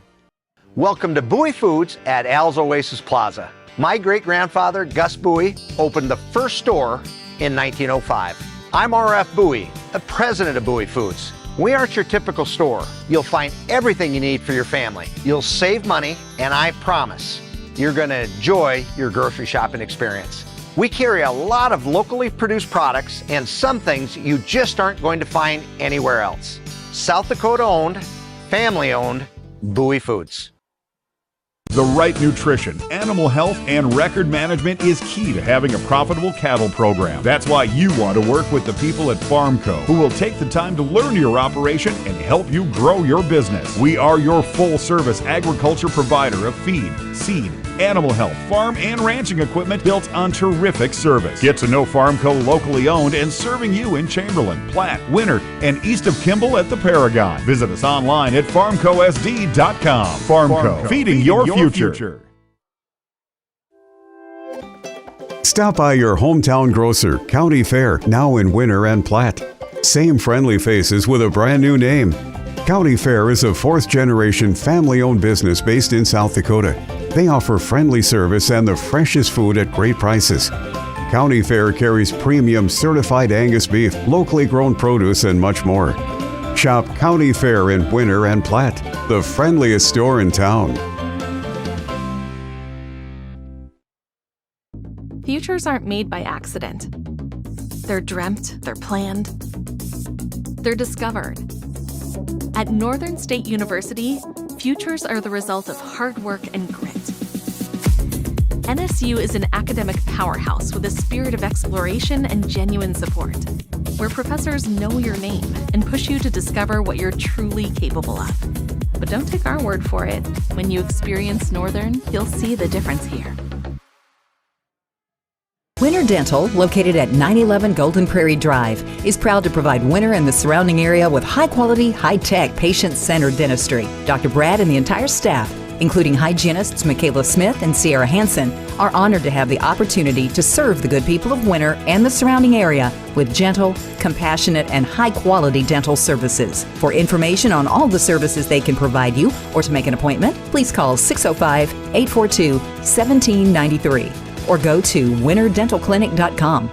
Welcome to Bowie Foods at Al's Oasis Plaza. My great-grandfather, Gus Bowie, opened the first store in 1905. I'm R.F. Bowie, the president of Bowie Foods. We aren't your typical store. You'll find everything you need for your family. You'll save money, and I promise you're going to enjoy your grocery shopping experience. We carry a lot of locally produced products and some things you just aren't going to find anywhere else. South Dakota owned, family owned, Bowie Foods. The right nutrition, animal health, and record management is key to having a profitable cattle program. That's why you want to work with the people at Farmco, who will take the time to learn your operation and help you grow your business. We are your full-service agriculture provider of feed, seed, animal health, farm, and ranching equipment built on terrific service. Get to know Farmco locally owned and serving you in Chamberlain, Platte, Winter, and east of Kimball at the Paragon. Visit us online at farmcosd.com. Farmco, feeding your future. Stop by your hometown grocer, County Fair, now in Winter and Platte. Same friendly faces with a brand new name. County Fair is a fourth-generation family-owned business based in South Dakota. They offer friendly service and the freshest food at great prices. County Fair carries premium certified Angus beef, locally grown produce, and much more. Shop County Fair in Winter and Platte, the friendliest store in town. Futures aren't made by accident. They're dreamt, they're planned, they're discovered. At Northern State University, futures are the result of hard work and grit. NSU is an academic powerhouse with a spirit of exploration and genuine support, where professors know your name and push you to discover what you're truly capable of. But don't take our word for it. When you experience Northern, you'll see the difference here. Winter Dental, located at 911 Golden Prairie Drive, is proud to provide Winter and the surrounding area with high-quality, high-tech, patient-centered dentistry. Dr. Brad and the entire staff, including hygienists Michaela Smith and Sierra Hansen, are honored to have the opportunity to serve the good people of Winter and the surrounding area with gentle, compassionate, and high-quality dental services. For information on all the services they can provide you or to make an appointment, please call 605-842-1793. or go to winterdentalclinic.com.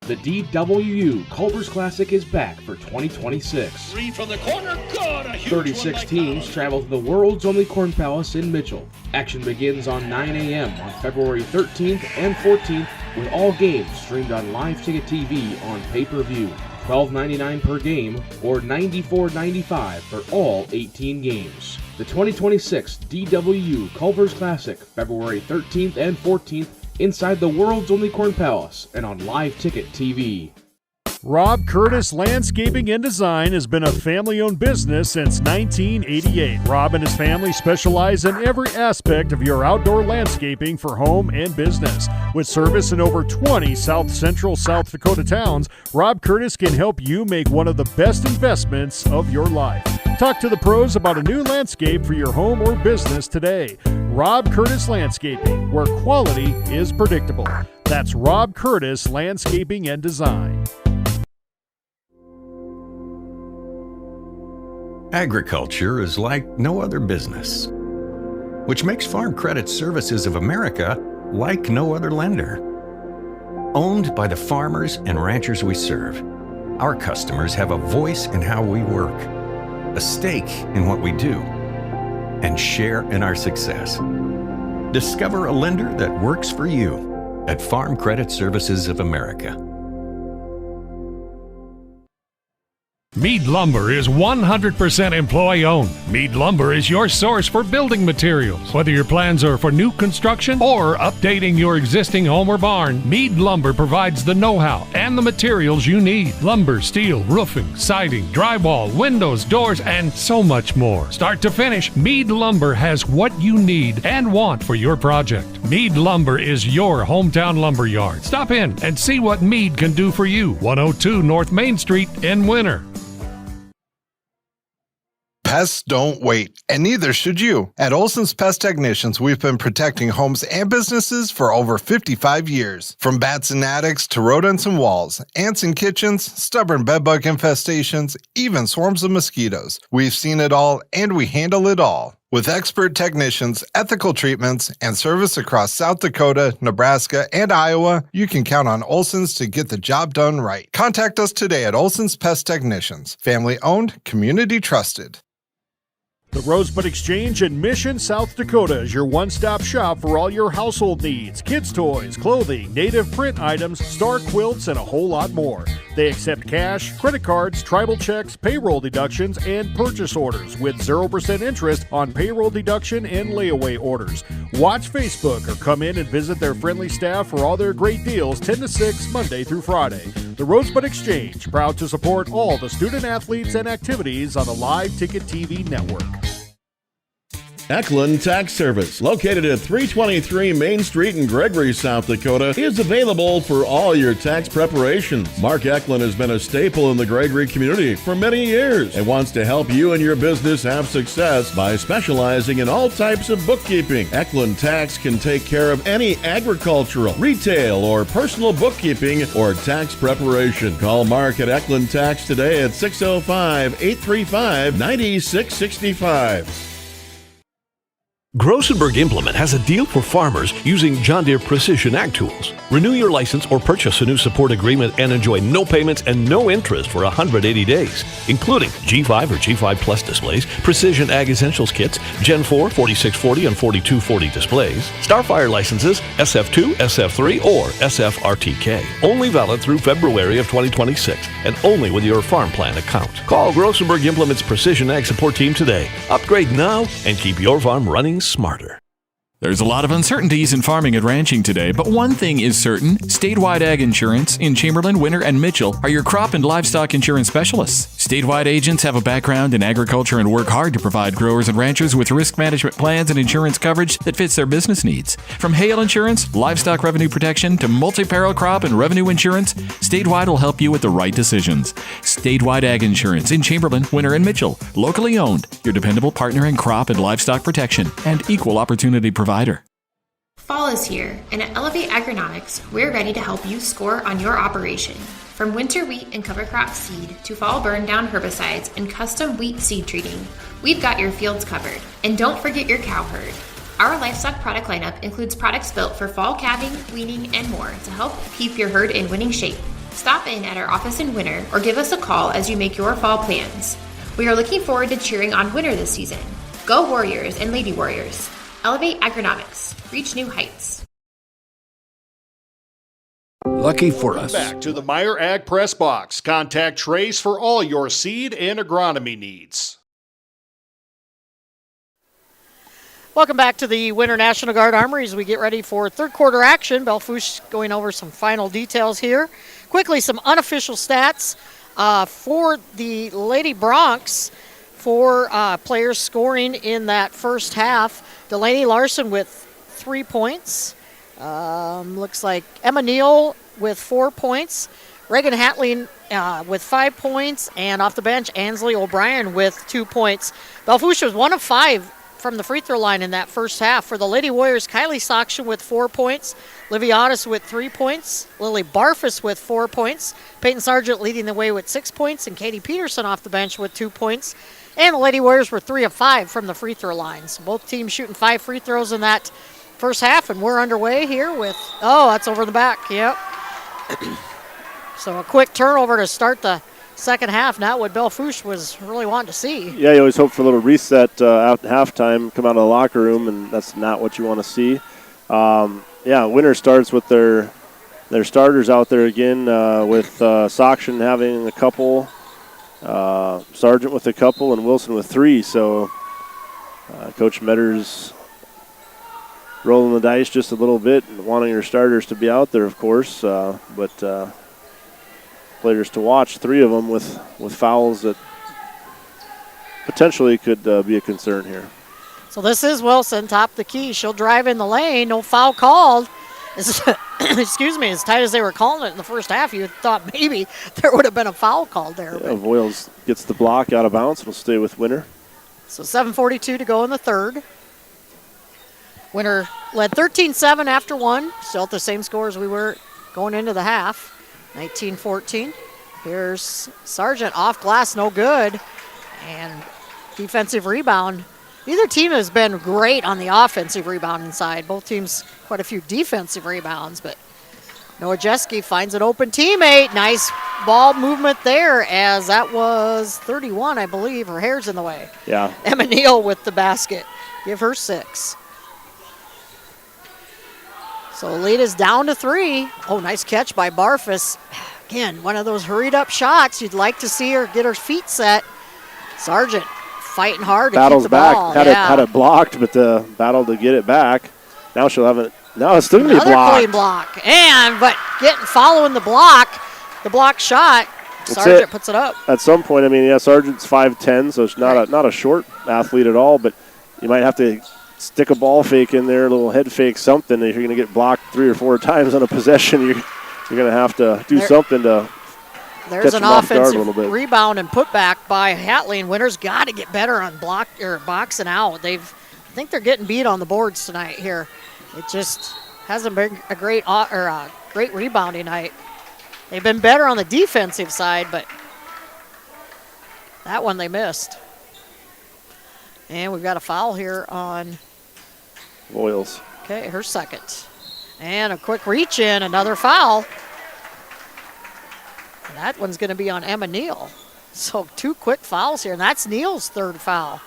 The DWU Culver's Classic is back for 2026. Three from the corner, good! A huge 36 teams travel to the world's only Corn Palace in Mitchell. Action begins on 9 a.m. on February 13th and 14th, with all games streamed on Live Ticket TV on pay-per-view. $12.99 per game or $94.95 for all 18 games. The 2026 DWU Culver's Classic, February 13th and 14th, inside the world's only Corn Palace and on Live Ticket TV. Rob Curtis Landscaping and Design has been a family-owned business since 1988. Rob and his family specialize in every aspect of your outdoor landscaping for home and business. With service in over 20 south-central South Dakota towns, Rob Curtis can help you make one of the best investments of your life. Talk to the pros about a new landscape for your home or business today. Rob Curtis Landscaping, where quality is predictable. That's Rob Curtis Landscaping and Design. Agriculture is like no other business, which makes Farm Credit Services of America like no other lender. Owned by the farmers and ranchers we serve, our customers have a voice in how we work, a stake in what we do, and share in our success. Discover a lender that works for you at Farm Credit Services of America. Mead Lumber is 100% employee-owned. Mead Lumber is your source for building materials. Whether your plans are for new construction or updating your existing home or barn, Mead Lumber provides the know-how and the materials you need. Lumber, steel, roofing, siding, drywall, windows, doors, and so much more. Start to finish, Mead Lumber has what you need and want for your project. Mead Lumber is your hometown lumber yard. Stop in and see what Mead can do for you. 102 North Main Street in Winter. Pests don't wait, and neither should you. At Olson's Pest Technicians, we've been protecting homes and businesses for over 55 years. From bats and attics to rodents and walls, ants in kitchens, stubborn bedbug infestations, even swarms of mosquitoes. We've seen it all, and we handle it all. With expert technicians, ethical treatments, and service across South Dakota, Nebraska, and Iowa, you can count on Olson's to get the job done right. Contact us today at Olson's Pest Technicians. Family owned, community trusted. The Rosebud Exchange in Mission, South Dakota is your one-stop shop for all your household needs, kids' toys, clothing, native print items, star quilts, and a whole lot more. They accept cash, credit cards, tribal checks, payroll deductions, and purchase orders with 0% interest on payroll deduction and layaway orders. Watch Facebook or come in and visit their friendly staff for all their great deals 10 to 6 Monday through Friday. The Rosebud Exchange, proud to support all the student athletes and activities on the Live Ticket TV network. Eklund Tax Service, located at 323 Main Street in Gregory, South Dakota, is available for all your tax preparations. Mark Eklund has been a staple in the Gregory community for many years and wants to help you and your business have success by specializing in all types of bookkeeping. Eklund Tax can take care of any agricultural, retail, or personal bookkeeping or tax preparation. Call Mark at Eklund Tax today at 605-835-9665. Grossenberg Implement has a deal for farmers using John Deere Precision Ag Tools. Renew your license or purchase a new support agreement and enjoy no payments and no interest for 180 days, including G5 or G5 Plus displays, Precision Ag Essentials kits, Gen 4, 4640, and 4240 displays, Starfire licenses, SF2, SF3, or SFRTK. Only valid through February of 2026 and only with your farm plan account. Call Grossenberg Implement's Precision Ag support team today. Upgrade now and keep your farm running smarter. There's a lot of uncertainties in farming and ranching today, but one thing is certain. Statewide Ag Insurance in Chamberlain, Winter, and Mitchell are your crop and livestock insurance specialists. Statewide agents have a background in agriculture and work hard to provide growers and ranchers with risk management plans and insurance coverage that fits their business needs. From hail insurance, livestock revenue protection, to multi-peril crop and revenue insurance, Statewide will help you with the right decisions. Statewide Ag Insurance in Chamberlain, Winter, and Mitchell. Locally owned, your dependable partner in crop and livestock protection and equal opportunity provider. Fall is here, and at Elevate Agronomics, we're ready to help you score on your operation. From winter wheat and cover crop seed to fall burn down herbicides and custom wheat seed treating, we've got your fields covered. And don't forget your cow herd. Our livestock product lineup includes products built for fall calving, weaning, and more to help keep your herd in winning shape. Stop in at our office in Winter or give us a call as you make your fall plans. We are looking forward to cheering on Winter this season. Go Warriors and Lady Warriors. Elevate Agronomics. Reach new heights. Lucky for us. Back to the Meyer Ag Press Box. Contact Trace for all your seed and agronomy needs. Welcome back to the Winter National Guard Armory as we get ready for third quarter action. Belle Fourche going over some final details here. Quickly, some unofficial stats for the Lady Broncs. 4 players scoring in that first half. Delaney Larson with 3 points. Looks like Emma Neal with 4 points. Reagan Hatling with 5 points. And off the bench, Ansley O'Brien with 2 points. Belle Fourche was 1 of 5 from the free throw line in that first half. For the Lady Warriors, Kylie Sockshin with 4 points. Livy Otis with 3 points. Lily Barfus with 4 points. Peyton Sargent leading the way with 6 points. And Katie Peterson off the bench with 2 points. And the Lady Warriors were 3 of 5 from the free throw line. So both teams shooting 5 free throws in that first half, and we're underway here with, that's over the back, yep. So a quick turnover to start the second half, not what Belle Fourche was really wanting to see. Yeah, you always hope for a little reset at halftime, come out of the locker room, and that's not what you want to see. Winter starts with their starters out there again, with Sockshin having a couple, Sargent with a couple, and Wilson with 3. So Coach Metters rolling the dice just a little bit, and wanting her starters to be out there, of course, but players to watch, 3 of them with fouls that potentially could be a concern here. So this is Wilson, top of the key. She'll drive in the lane. No foul called. Excuse me, as tight as they were calling it in the first half, you thought maybe there would have been a foul called there. Yeah, Voiles gets the block out of bounds. It'll stay with Winter. So 7:42 to go in the third. Winter led 13-7 after one. Still at the same score as we were going into the half, 19-14. Here's Sargent off glass, no good. And defensive rebound. Neither team has been great on the offensive rebounding side. Both teams quite a few defensive rebounds, but Nowajewski finds an open teammate. Nice ball movement there, as that was 31, I believe. Her hair's in the way. Yeah. Emma Neal with the basket. Give her 6. So lead is down to 3. Oh, nice catch by Barfus. Again, one of those hurried up shots. You'd like to see her get her feet set. Sargent fighting hard to Battles keep the back. ball. Had it blocked, but the battle to get it back. Now she'll have it. Now it's still going to be Another blocked. clean block. But following the block shot, Sargent puts it up. At some point, I mean, yeah, Sargent's 5'10", so it's not a short athlete at all, but you might have to stick a ball fake in there, a little head fake, something. If you're going to get blocked 3 or 4 times on a possession, you're going to have to do something to There's catch an them off guard a offensive little bit. rebound and putback by Hatley, and Winter's got to get better on boxing out. I think they're getting beat on the boards tonight here. It just hasn't been a great rebounding night. They've been better on the defensive side, but that one they missed. And we've got a foul here on Voiles. Okay, her second. And a quick reach in, another foul. And that one's going to be on Emma Neal. So 2 quick fouls here, and that's Neal's 3rd foul.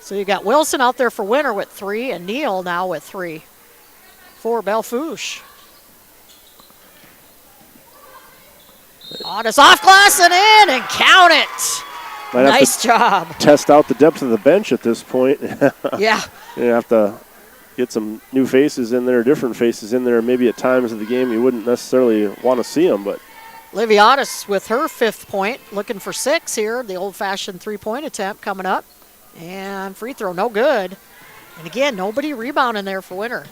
So you got Wilson out there for Winter with 3, and Neal now with 3 for Belle Fourche. Otis off glass and in, and count it. Nice job. Test out the depth of the bench at this point. Yeah. You have to get some new faces in there, different faces in there. Maybe at times of the game you wouldn't necessarily want to see them, but Livy Otis with her 5th point, looking for 6 here. The old-fashioned 3-point attempt coming up. And free throw, no good. And again, nobody rebounding there for Winter.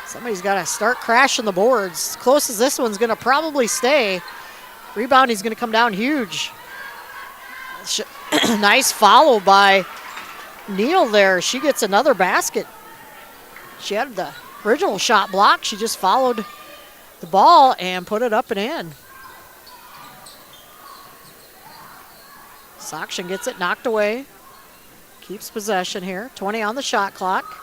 Somebody's got to start crashing the boards. As close as this one's going to probably stay. Rebounding's going to come down huge. Nice follow by Neal there. She gets another basket. She had the original shot blocked. She just followed the ball and put it up and in. Sokshin gets it knocked away. Keeps possession here. 20 on the shot clock.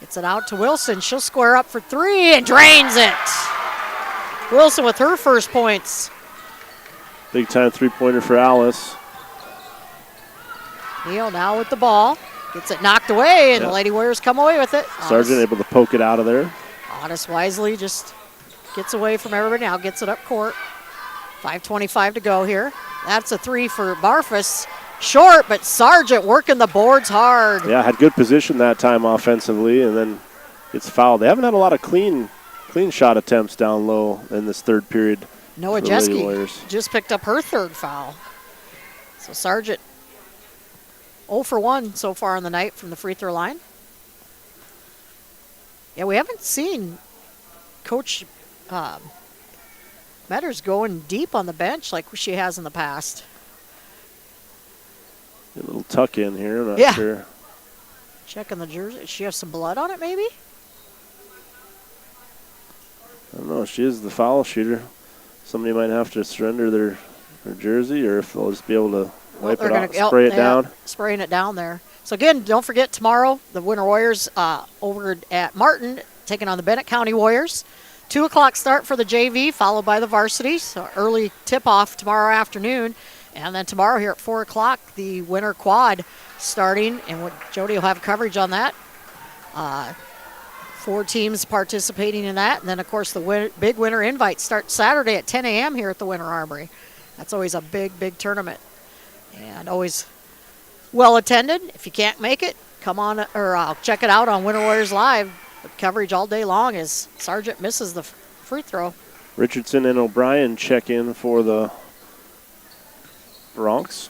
Gets it out to Wilson. She'll square up for 3 and drains it. Wilson with her first points. big time 3-pointer for Alice. Neal now with the ball. Gets it knocked away, and the Lady Warriors come away with it. Sargent able to poke it out of there. Otis wisely just gets away from everybody now, gets it up court. 5:25 to go here. That's a 3 for Barfus. Short, but Sargent working the boards hard. Yeah, had good position that time offensively, and then gets fouled. They haven't had a lot of clean shot attempts down low in this 3rd period. Nowajewski just picked up her 3rd foul. So Sargent 0 for 1 so far on the night from the free throw line. Yeah, we haven't seen Coach Metters going deep on the bench like she has in the past. A little tuck in here, I'm not sure. Checking the jersey. Does she have some blood on it, maybe? I don't know. She is the foul shooter. Somebody might have to surrender their jersey, or if they'll just be able to wipe it off, spray it down. Spraying it down there. So again, don't forget tomorrow, the Winter Warriors over at Martin taking on the Bennett County Warriors. 2 o'clock start for the JV, followed by the varsity. So early tip-off tomorrow afternoon. And then tomorrow here at 4 o'clock, the Winter Quad starting, and Jody will have coverage on that. 4 teams participating in that. And then, of course, the big Winter Invite starts Saturday at 10 a.m. here at the Winter Armory. That's always a big, big tournament. And always well attended. If you can't make it, come on or check it out on Winter Warriors Live. The coverage all day long as Sargent misses the free throw. Richardson and O'Brien check in for the Bronx.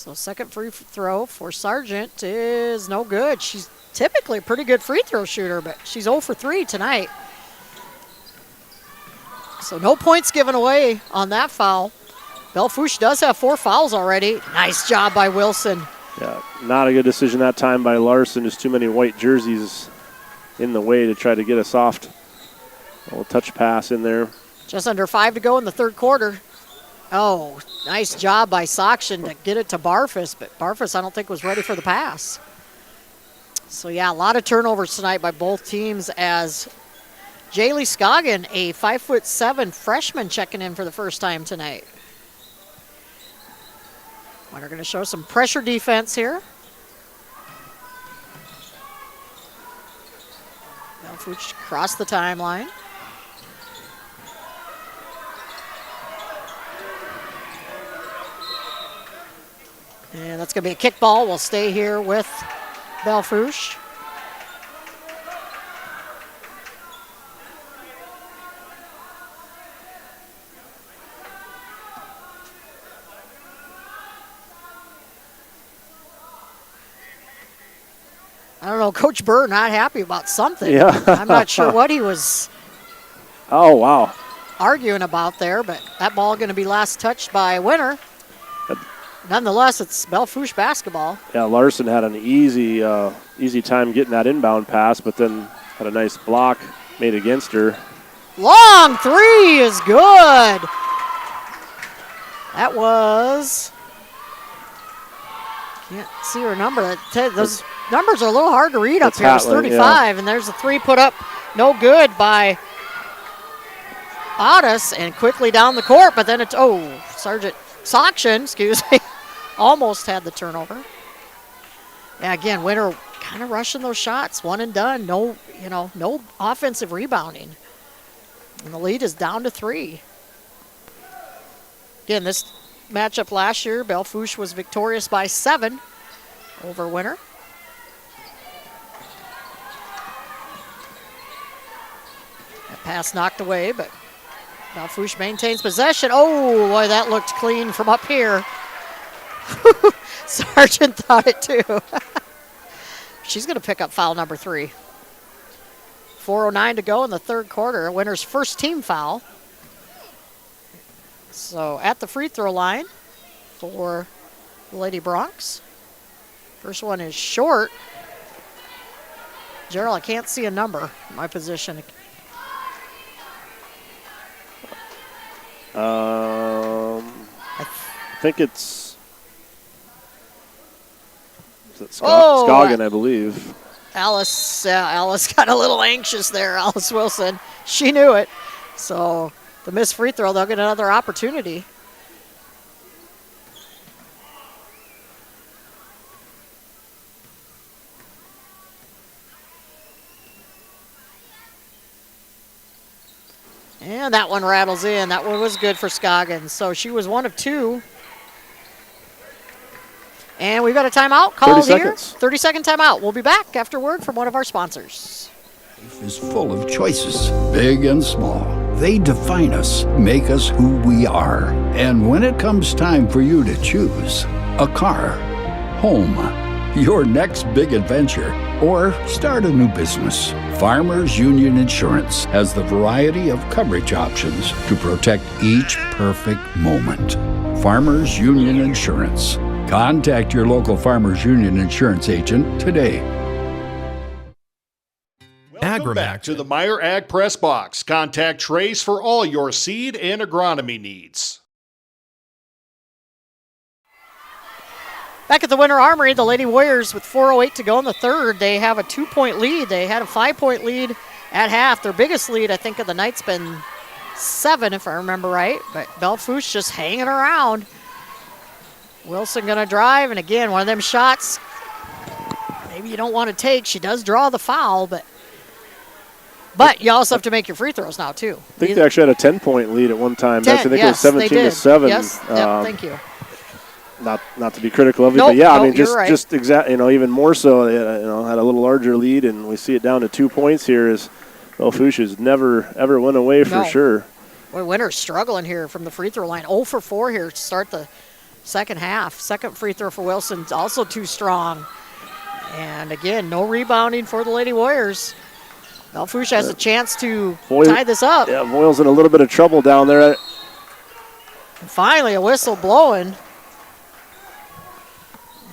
So second free throw for Sargent is no good. She's typically a pretty good free throw shooter, but she's 0 for 3 tonight. So no points given away on that foul. Belle Fourche does have 4 fouls already. Nice job by Wilson. Yeah, not a good decision that time by Larson. Just too many white jerseys in the way to try to get a soft little touch pass in there. Just under 5 to go in the third quarter. Oh, nice job by Sokshin to get it to Barfus, but Barfus I don't think was ready for the pass. So yeah, a lot of turnovers tonight by both teams as Jaylee Scoggin, a 5'7" freshman, checking in for the first time tonight. We're going to show some pressure defense here. Belle Fourche across the timeline. And that's going to be a kickball. We'll stay here with Belle Fourche. I don't know, Coach Burr not happy about something. Yeah. I'm not sure what he was Oh, wow. arguing about there, but that ball going to be last touched by Winter. Nonetheless, it's Belle Fourche basketball. Yeah, Larson had an easy time getting that inbound pass, but then had a nice block made against her. Long three is good. That was, can't see her number. Those numbers are a little hard to read up here. It's 35, yeah. And there's a three put up, no good by Otis, and quickly down the court, but then it's, Sergeant Sokshin, excuse me, almost had the turnover. Yeah, again, Winter kind of rushing those shots, one and done. No offensive rebounding. And the lead is down to 3. Again, this matchup last year, Belle Fourche was victorious by 7 over Winter. That pass knocked away, but Belle Fourche maintains possession. Oh, boy, that looked clean from up here. Sargent thought it too. She's going to pick up foul number 3. 4:09 to go in the third quarter. Winter's first team foul. So at the free throw line for the Lady Bronx. First one is short. Gerald, I can't see a number in my position. I think it's Scoggin, I believe. Alice got a little anxious there, Alice Wilson. She knew it. So the missed free throw, they'll get another opportunity. And that one rattles in. That one was good for Scoggins. So she was 1 of 2. And we've got a timeout called 30 here. 30-second timeout. We'll be back after word from one of our sponsors. Life is full of choices, big and small. They define us, make us who we are. And when it comes time for you to choose a car, home, your next big adventure, or start a new business, Farmers Union Insurance has the variety of coverage options to protect each perfect moment. Farmers Union Insurance. Contact your local Farmers Union Insurance agent today. Welcome back to the Meyer Ag Press Box. Contact Trace for all your seed and agronomy needs. Back at the Winter Armory, the Lady Warriors with 4:08 to go in the third. They have a 2-point lead. They had a 5-point lead at half. Their biggest lead, I think, of the night's been 7, if I remember right. But Belle Fourche just hanging around. Wilson going to drive, and again, one of them shots maybe you don't want to take. She does draw the foul, but you also have to make your free throws now, too. I think they actually had a 10-point lead at one time. I think it was 17-7. Yes, thank you. Not to be critical of it, but yeah, I mean, just even more so, had a little larger lead, and we see it down to 2 points here as Belle Fourche has never, ever went away for sure. Boy, Winter's struggling here from the free throw line. 0 for 4 here to start the second half. Second free throw for Wilson, also too strong. And again, no rebounding for the Lady Warriors. Belle Fourche has a chance to tie this up. Yeah, Voil's in a little bit of trouble down there. And finally, a whistle blowing.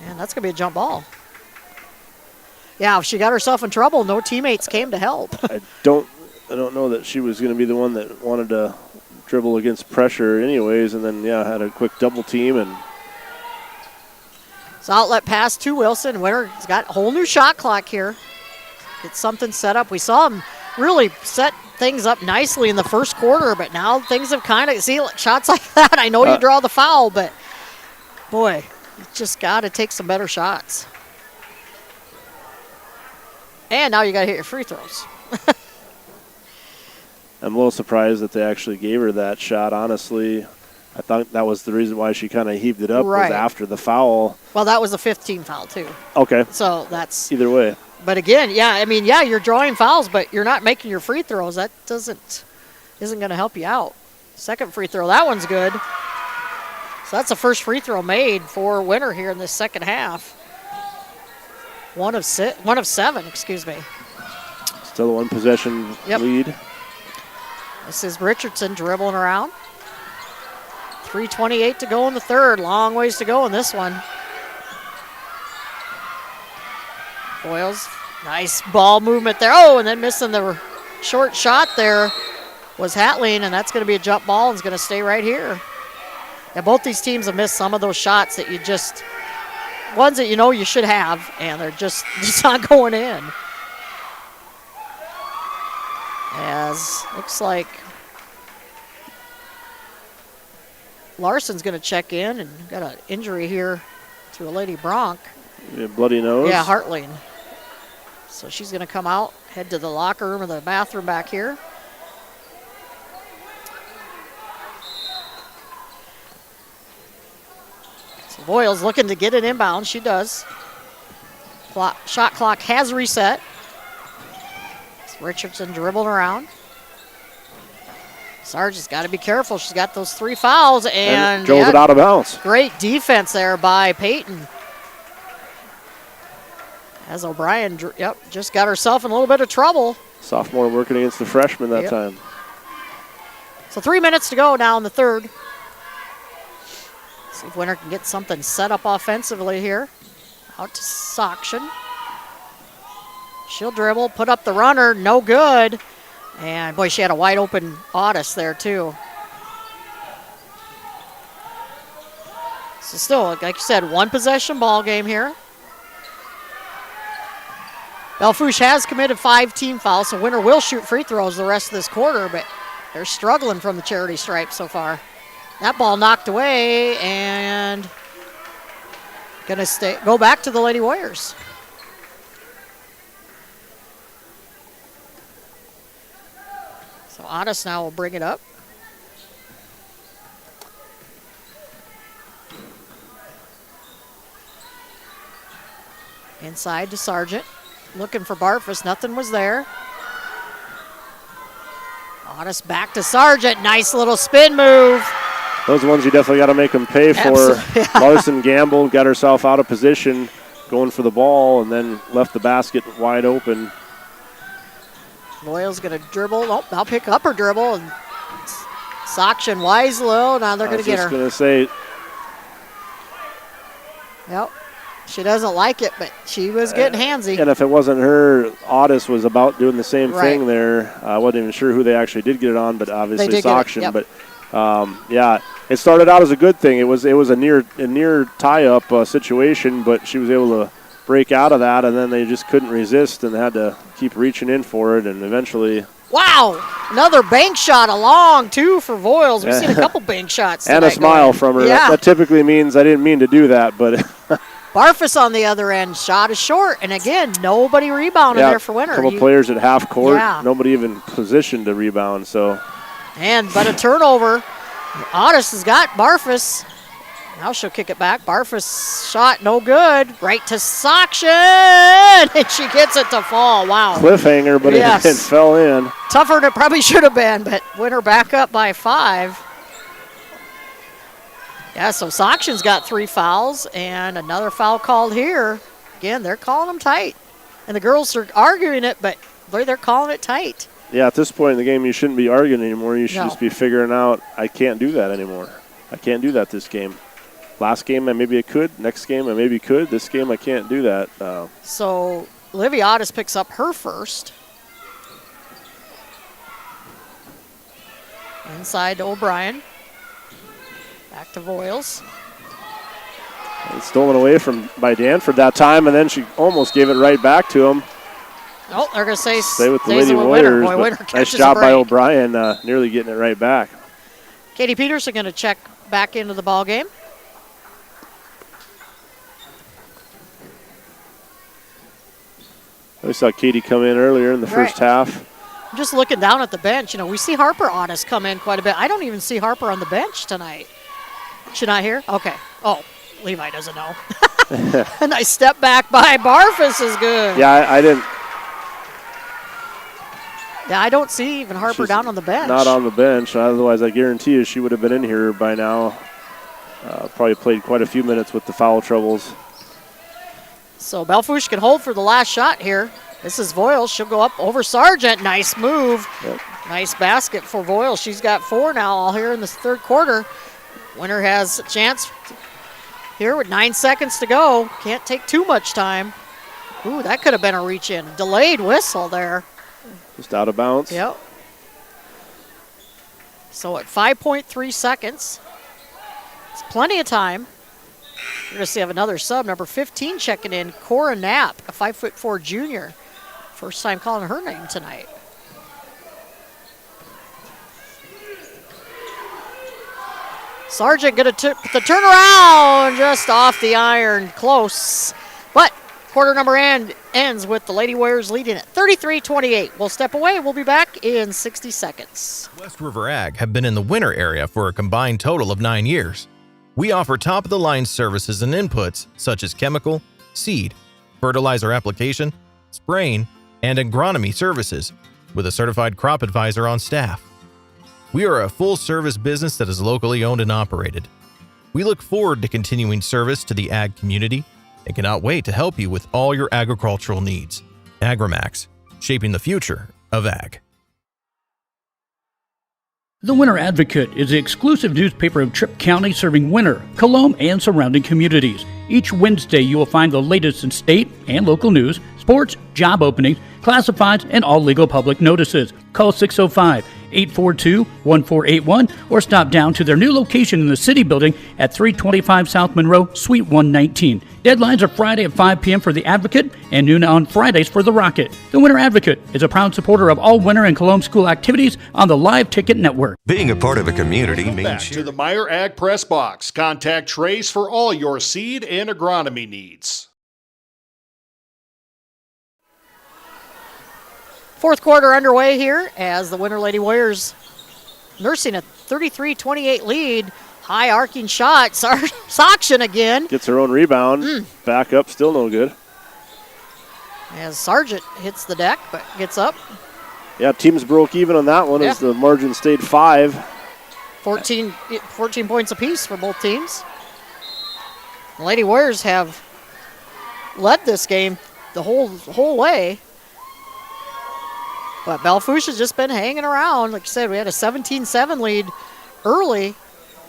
And that's going to be a jump ball. Yeah, she got herself in trouble. No teammates came to help. I don't know that she was going to be the one that wanted to dribble against pressure anyways, and then, yeah, had a quick double team. And it's outlet pass to Wilson. Winter's got a whole new shot clock here. Get something set up. We saw him really set things up nicely in the first quarter, but now things have kind of, see, shots like that. I know you draw the foul, but boy, you just got to take some better shots. And now you got to hit your free throws. I'm a little surprised that they actually gave her that shot, honestly. I thought that was the reason why she kind of heaved it up was after the foul. Well, that was a 15 foul, too. Okay. So that's... Either way. But again, yeah, I mean, yeah, you're drawing fouls, but you're not making your free throws. That isn't going to help you out. Second free throw, that one's good. So that's the first free throw made for Winter here in this second half. One of seven, excuse me. Still a one possession lead. This is Richardson dribbling around. 3:28 to go in the third. Long ways to go in this one. Boyles, nice ball movement there. Oh, and then missing the short shot there was Hatling, and that's going to be a jump ball and is going to stay right here. And both these teams have missed some of those shots that you just, ones that you know you should have, and they're just not going in. As looks like Larson's going to check in and got an injury here to a Lady Bronc. Yeah, bloody nose. Yeah, Hartling. So she's going to come out, head to the locker room or the bathroom back here. So Boyle's looking to get an inbound. She does. Shot clock has reset. It's Richardson dribbling around. Sarge's got to be careful. She's got those 3 fouls and drove it out of bounds. Great defense there by Peyton. As O'Brien, just got herself in a little bit of trouble. Sophomore working against the freshman that time. So 3 minutes to go now in the third. See if Winter can get something set up offensively here. Out to Soction. She'll dribble, put up the runner, no good. And boy, she had a wide open Audis there too. So still, like you said, one possession ball game here. Belle Fourche has committed 5 team fouls, so Winter will shoot free throws the rest of this quarter, but they're struggling from the charity stripe so far. That ball knocked away and gonna go back to the Lady Warriors. So Audis now will bring it up. Inside to Sargent. Looking for Barfus. Nothing was there. Audis back to Sargent. Nice little spin move. Those ones you definitely got to make them pay for. Yeah. Larson gambled, got herself out of position, going for the ball, and then left the basket wide open. Loyal's going to dribble. Oh, I'll pick up her dribble. And Soction, Wieslow. Now they're going to get her. I was just going to say. Yep. She doesn't like it, but she was getting handsy. And if it wasn't her, Audis was about doing the same thing there. I wasn't even sure who they actually did get it on, but obviously Soction. Yep. But yeah, it started out as a good thing. It was a near tie-up situation, but she was able to break out of that, and then they just couldn't resist and had to keep reaching in for it, and eventually. Wow, another bank shot along, too, for Voiles. We've seen a couple bank shots and a smile from her. Yeah. That typically means I didn't mean to do that, but. Barfus on the other end, shot is short, and again, nobody rebounded there for Winter. A couple players at half court, nobody even positioned to rebound. So, but a turnover. Audis has got Barfus. Now she'll kick it back. Barfus shot no good. Right to Soction, and she gets it to fall. Wow. Cliffhanger, but it fell in. Tougher than it probably should have been, but Winter back up by 5. Yeah, so Sockshin's got 3 fouls and another foul called here. Again, they're calling them tight. And the girls are arguing it, but they're calling it tight. Yeah, at this point in the game, you shouldn't be arguing anymore. You should No. just be figuring out, I can't do that anymore. I can't do that this game. Last game, maybe I could. Next game, I maybe could. This game, I can't do that. So Livy Otis picks up her first. Inside to O'Brien. Back to Voiles. It's stolen away by Danford that time, and then she almost gave it right back to him. Oh, they're going to say Stay with the stays Lady with Warriors. Winter. Boy, Winter Nice catches a job by break. O'Brien, nearly getting it right back. Katie Peterson going to check back into the ball game. We saw Katie come in earlier in the first half. I'm just looking down at the bench. You know, we see Harper Otis come in quite a bit. I don't even see Harper on the bench tonight. She not here? Okay. Oh, Levi doesn't know. A nice step back by Barfus is good. Yeah, I didn't. Yeah, I don't see even Harper down on the bench. Not on the bench. Otherwise, I guarantee you she would have been in here by now. Probably played quite a few minutes with the foul troubles. So Belle Fourche can hold for the last shot here. This is Voiles. She'll go up over Sargent. Nice move. Yep. Nice basket for Voiles. She's got 4 now all here in the third quarter. Winner has a chance here with 9 seconds to go. Can't take too much time. Ooh, that could have been a reach in. Delayed whistle there. Just out of bounds. Yep. So at 5.3 seconds, it's plenty of time. We're going to see have another sub, number 15 checking in, Cora Knapp, a 5'4" junior. First time calling her name tonight. Sargent going to the turnaround just off the iron, close. But quarter number ends with the Lady Warriors leading at 33-28. We'll step away. We'll be back in 60 seconds. West River Ag have been in the winter area for a combined total of 9 years. We offer top-of-the-line services and inputs such as chemical, seed, fertilizer application, spraying, and agronomy services with a certified crop advisor on staff. We are a full-service business that is locally owned and operated. We look forward to continuing service to the ag community and cannot wait to help you with all your agricultural needs. Agrimax, shaping the future of ag. The Winter Advocate is the exclusive newspaper of Tripp County serving Winter, Colomb, and surrounding communities. Each Wednesday, you will find the latest in state and local news, sports, job openings, classifieds, and all legal public notices. Call 605-842-1481 or stop down to their new location in the City Building at 325 South Monroe, Suite 119. Deadlines are Friday at 5 p.m. for the Advocate and noon on Fridays for the Rocket. The Winter Advocate is a proud supporter of all Winter and Colomb school activities on the Live Ticket Network. Being a part of a community Back means to the Meyer Ag Press Box. Contact Trace for all your seed and agronomy needs. Fourth quarter underway here as the Winter Lady Warriors nursing a 33-28 lead. High arcing shot. Sockshin again. Gets her own rebound. Back up, still no good. As Sargent hits the deck, but gets up. Yeah, teams broke even on that one as the margin stayed 5. 14 points apiece for both teams. The Lady Warriors have led this game the whole way. But Belle Fourche has just been hanging around. Like I said, we had a 17-7 lead early.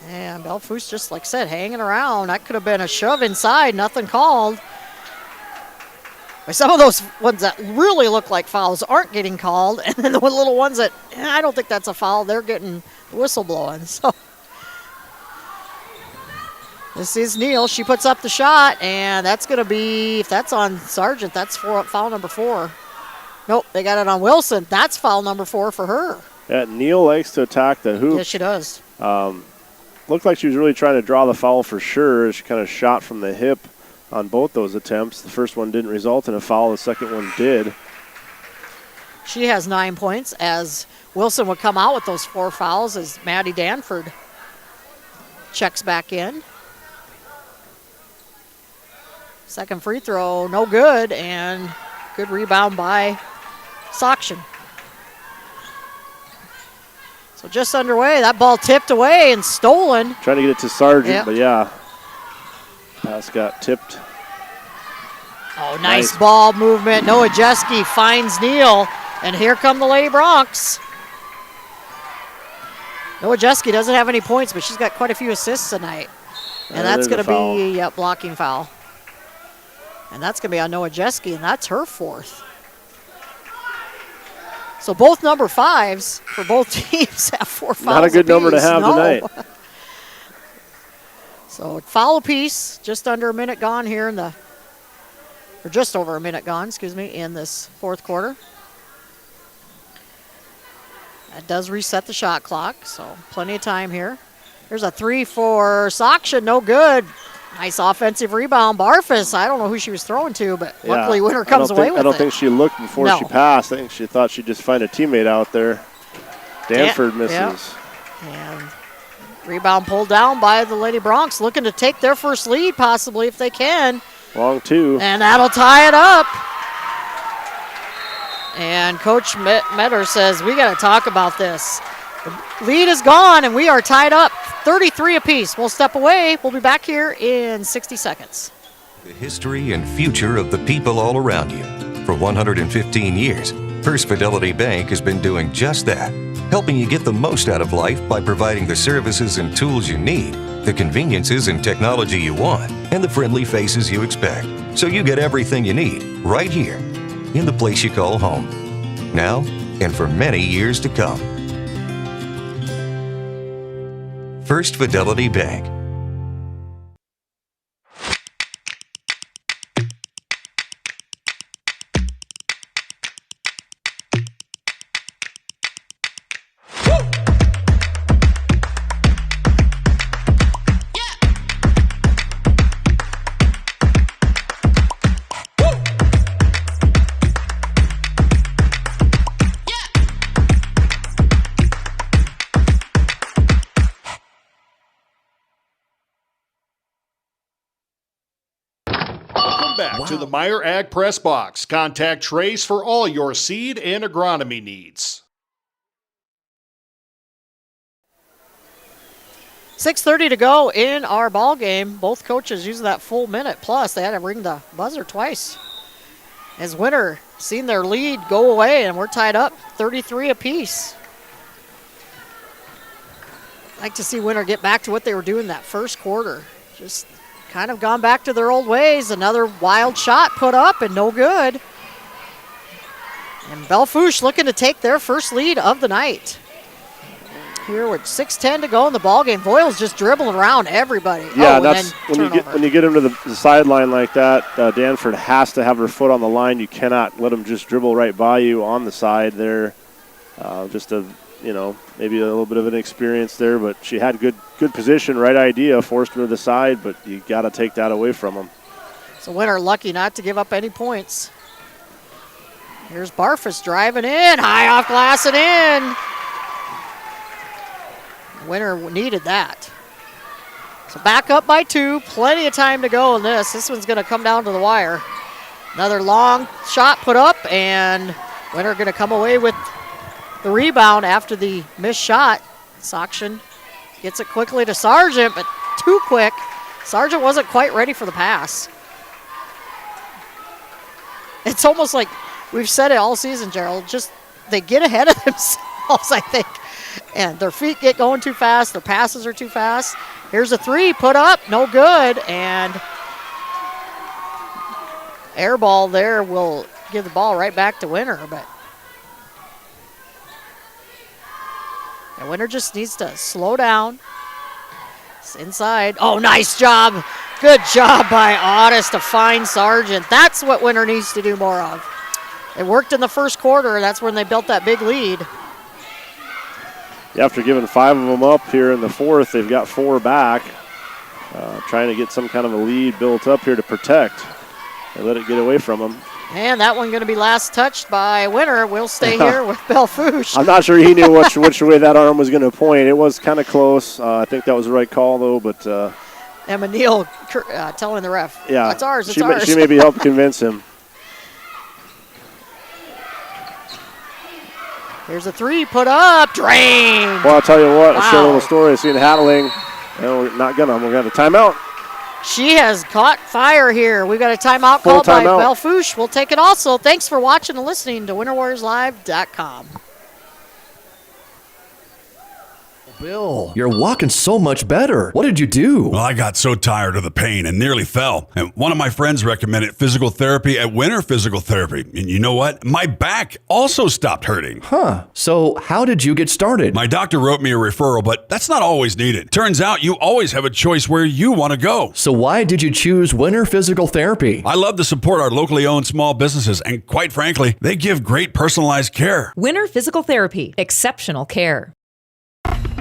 And Belle Fourche just, like I said, hanging around. That could have been a shove inside, nothing called. But some of those ones that really look like fouls aren't getting called. And then the little ones that, I don't think that's a foul, they're getting the whistle blowing. So this is Neal. She puts up the shot, and that's going to be, if that's on Sargent, that's foul number 4. Nope, they got it on Wilson. That's foul number 4 for her. Yeah, Neal likes to attack the hoop. Yes, she does. Looked like she was really trying to draw the foul for sure. She kind of shot from the hip on both those attempts. The first one didn't result in a foul. The second one did. She has 9 points as Wilson would come out with those 4 fouls as Maddie Danford checks back in. Second free throw, no good, and good rebound by Sockshin. So just underway. That ball tipped away and stolen. Trying to get it to Sargent, Yep. but yeah. Pass got tipped. Oh, nice ball movement. Noah Jeske finds Neal, and here come the Lady Broncs. Noah Jeske doesn't have any points, but she's got quite a few assists tonight. And that's going to be a blocking foul. And that's going to be on Noah Jeske, and that's her 4th. So both number 5s for both teams have 4 fouls. Not a good number to have tonight. So foul apiece, just under a minute gone here or just over a minute gone, in this 4th quarter. That does reset the shot clock, so plenty of time here. There's a 3 for Soksha, no good. Nice offensive rebound. Barfus, I don't know who she was throwing to, but luckily Winter comes away with it. I don't think she looked before she passed. I think she thought she'd just find a teammate out there. Danford misses. Yep. And rebound pulled down by the Lady Broncs, looking to take their first lead possibly if they can. Long 2. And that'll tie it up. And Coach Metter says, we got to talk about this. The lead is gone, and we are tied up 33 apiece. We'll step away. We'll be back here in 60 seconds. The history and future of the people all around you. For 115 years, First Fidelity Bank has been doing just that, helping you get the most out of life by providing the services and tools you need, the conveniences and technology you want, and the friendly faces you expect. So you get everything you need right here in the place you call home. Now and for many years to come. First Fidelity Bank. Back to the Meyer Ag Press Box. Contact Trace for all your seed and agronomy needs. 6:30 to go in our ball game. Both coaches using that full minute plus. They had to ring the buzzer twice. As Winter seen their lead go away, and we're tied up 33 apiece. I'd like to see Winter get back to what they were doing that first quarter. Just kind of gone back to their old ways. Another wild shot put up and no good. And Belle Fourche looking to take their first lead of the night. Here with 6:10 to go in the ball game. Voil's just dribbling around everybody. Yeah, that's when you get him to the sideline like that. Danford has to have her foot on the line. You cannot let him just dribble right by you on the side there. Maybe a little bit of an inexperience there, but she had good position, right idea, forced him to the side, but you got to take that away from him. So Winter lucky not to give up any points. Here's Barfus driving in, high off glass and in. Winter needed that. So back up by 2, plenty of time to go in this. This one's going to come down to the wire. Another long shot put up, and Winter going to come away with the rebound after the missed shot. Soksha gets it quickly to Sargent, but too quick. Sargent wasn't quite ready for the pass. It's almost like we've said it all season, Gerald. Just they get ahead of themselves, I think. And their feet get going too fast. Their passes are too fast. Here's a 3 put up, no good. And air ball there will give the ball right back to Winter, but and Winter just needs to slow down. It's inside. Oh, nice job. Good job by Audis to find Sargent. That's what Winter needs to do more of. It worked in the first quarter. That's when they built that big lead. After giving 5 of them up here in the 4th, they've got 4 back. Trying to get some kind of a lead built up here to protect and let it get away from them. And that one going to be last touched by Winter. We'll stay here with Belle Fourche. I'm not sure he knew which way that arm was going to point. It was kind of close. I think that was the right call, though. But Emma Neal telling the ref, yeah, it's ours, it's ours. She maybe helped convince him. Here's a three, put up, drained. Well, I'll tell you what, Wow. I'll share a little story. I seen Hatling, and we're not gonna. We're gonna timeout. She has caught fire here. We've got a timeout Full called by timeout. Belle Fourche. We'll take it also. Thanks for watching and listening to WinterWarriorsLive.com. Bill, you're walking so much better. What did you do? Well, I got so tired of the pain and nearly fell. And one of my friends recommended physical therapy at Winter Physical Therapy. And you know what? My back also stopped hurting. Huh. So how did you get started? My doctor wrote me a referral, but that's not always needed. Turns out you always have a choice where you want to go. So why did you choose Winter Physical Therapy? I love to support our locally owned small businesses, and quite frankly, they give great personalized care. Winter Physical Therapy. Exceptional care.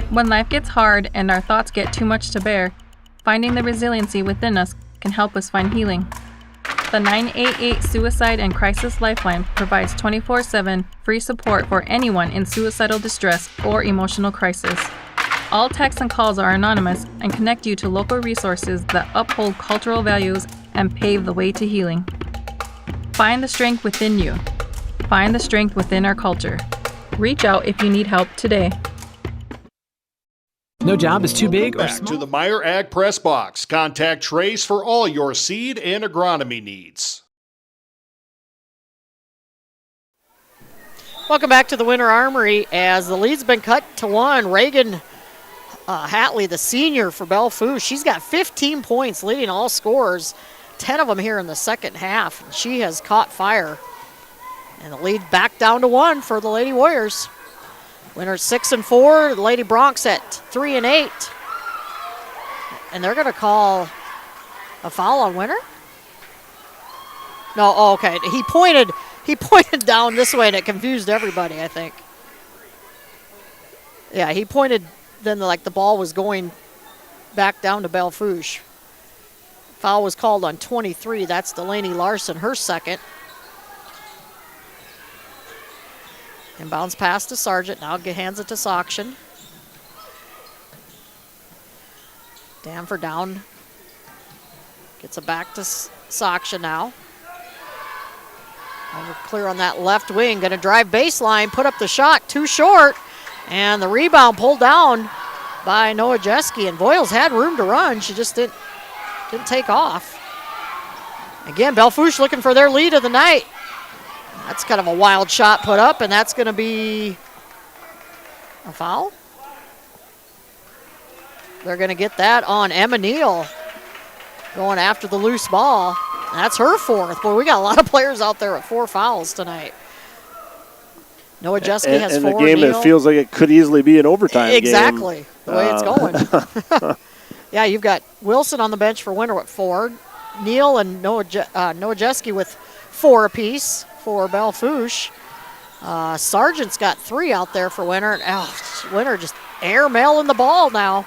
When life gets hard and our thoughts get too much to bear, finding the resiliency within us can help us find healing. The 988 Suicide and Crisis Lifeline provides 24/7 free support for anyone in suicidal distress or emotional crisis. All texts and calls are anonymous and connect you to local resources that uphold cultural values and pave the way to healing. Find the strength within you. Find the strength within our culture. Reach out if you need help today. No job is too big or Back small. to the Meyer Ag Press Box. Contact Trace for all your seed and agronomy needs. Welcome back to the Winter Armory as the lead's been cut to 1. Reagan Hatley, the senior for Belle Fourche, she's got 15 points leading all scorers, 10 of them here in the second half. She has caught fire. And the lead back down to 1 for the Lady Warriors. Winner 6-4, the Lady Bronx at 3-8. And they're going to call a foul on Winner? No, oh, okay. He pointed down this way and it confused everybody, I think. Yeah, he pointed then like the ball was going back down to Belle Fourche. Foul was called on 23. That's Delaney Larson, her second. Inbounds pass to Sargent. Now hands it to Soction. Danford down. Gets it back to Soction now. Over clear on that left wing. Going to drive baseline. Put up the shot. Too short. And the rebound pulled down by Noah Jeske. And Voiles had room to run. She just didn't take off. Again, Belle Fourche looking for their lead of the night. That's kind of a wild shot put up, and that's going to be a foul. They're going to get that on Emma Neal going after the loose ball. That's her fourth. Boy, we got a lot of players out there with 4 fouls tonight. Noah Jeske has 4. And the game, Neal. it feels like it could easily be an overtime Exactly, game. the way it's going. Yeah, you've got Wilson on the bench for Winter with 4. Neal and Noah Jeske with 4 apiece for Belle Fourche. Sargent's got 3 out there for Winter. Winter just airmailing the ball now.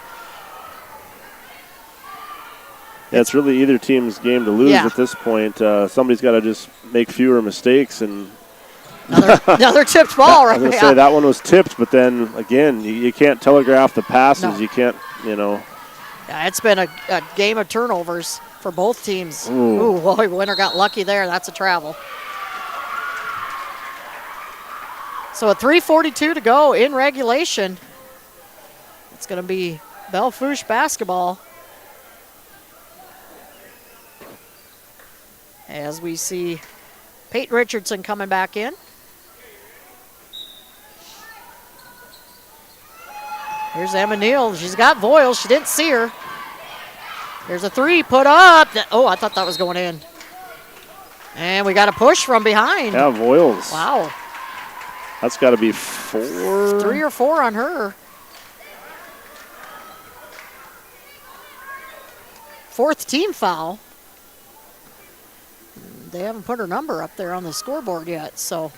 Yeah, it's really either team's game to lose at this point. Somebody's got to just make fewer mistakes. And another tipped ball, right? I was going to say that one was tipped, but then again, you can't telegraph the passes. No. You can't, Yeah, it's been a game of turnovers for both teams. Ooh. Boy, Winter got lucky there. That's a travel. So at 3:42 to go in regulation, it's going to be Belle Fourche basketball. As we see Peyton Richardson coming back in. Here's Emma Neal. She's got Voiles. She didn't see her. There's a 3 put up. Oh, I thought that was going in. And we got a push from behind. Yeah, Voiles. Wow. That's got to be 4. 3 or 4 on her. 4th team foul. They haven't put her number up there on the scoreboard yet, so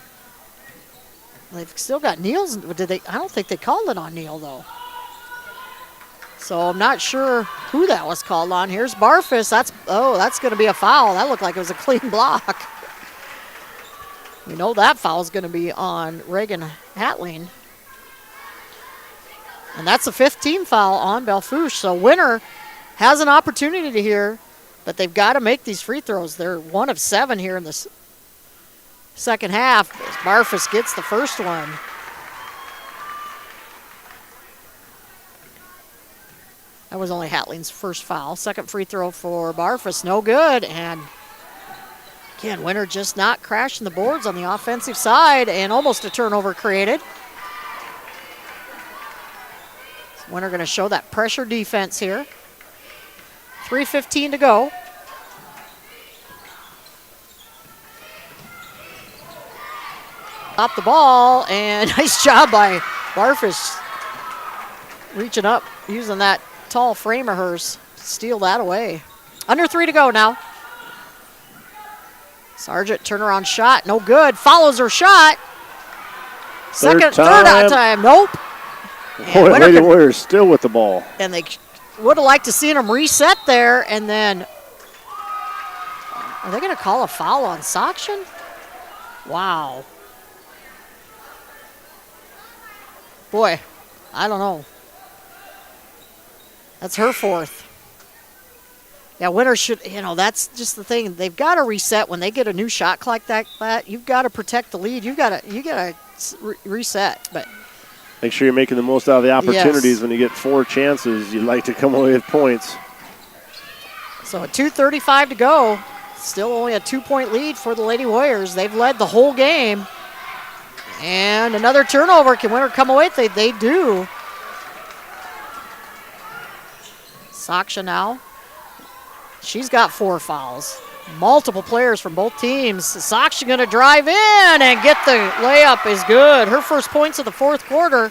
they've still got Neal's. I don't think they called it on Neal though. So I'm not sure who that was called on. Here's Barfus. That's going to be a foul. That looked like it was a clean block. We know that foul is going to be on Reagan Hatling. And that's a 5th team foul on Belle Fourche. So Winter has an opportunity here, but they've got to make these free throws. They're 1 of 7 here in the second half. Barfus gets the first one. That was only Hatling's first foul. Second free throw for Barfus, no good. And again, Winter just not crashing the boards on the offensive side, and almost a turnover created. So Winter going to show that pressure defense here. 3:15 to go. Up the ball, and nice job by Barfus reaching up, using that tall frame of hers to steal that away. Under 3 to go now. Sargent turnaround shot, no good. Follows her shot. Third time, nope. Boy, Lady Warriors still with the ball. And they would have liked to see them reset there, and then are they going to call a foul on Soction? Wow. Boy, I don't know. That's her fourth. Yeah, Winter should, that's just the thing. They've got to reset when they get a new shot like that. You've got to protect the lead. You got to reset. But make sure you're making the most out of the opportunities. Yes. When you get 4 chances, you'd like to come away with points. So at 2:35 to go, still only a 2-point lead for the Lady Warriors. They've led the whole game. And another turnover. Can Winter come away? They do. Saksha now. She's got 4 fouls. Multiple players from both teams. Saksha going to drive in and get the layup is good. Her first points of the fourth quarter.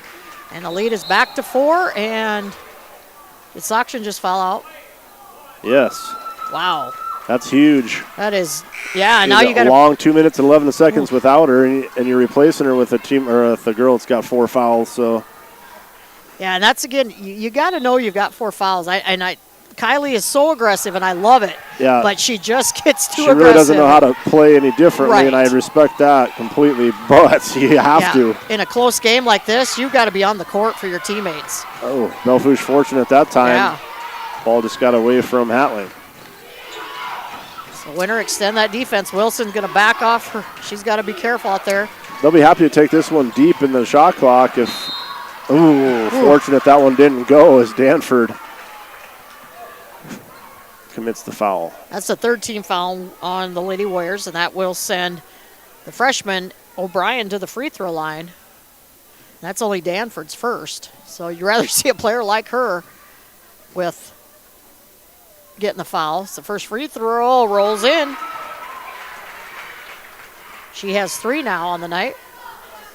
And the lead is back to 4. And did Saksha just foul out? Yes. Wow. That's huge. That is, yeah. Now you got a long 2 minutes and 11 seconds without her, and you're replacing her with a team or with a girl that's got 4 fouls. So, yeah, and that's again, you got to know you've got 4 fouls. Kylie is so aggressive, and I love it. Yeah. But she just gets too aggressive. She really doesn't know how to play any differently, right. And I respect that completely. But you have to. In a close game like this, you've got to be on the court for your teammates. Oh, Belle Fourche fortunate that time. Yeah. Ball just got away from Hatling. So Winter extend that defense. Wilson's going to back off her. She's got to be careful out there. They'll be happy to take this one deep in the shot clock if, fortunate that one didn't go as Danford commits the foul. That's the third team foul on the Lady Warriors, and that will send the freshman O'Brien to the free throw line. That's only Danford's first. So you'd rather see a player like her with getting the foul. It's the first free throw, rolls in. She has 3 now on the night.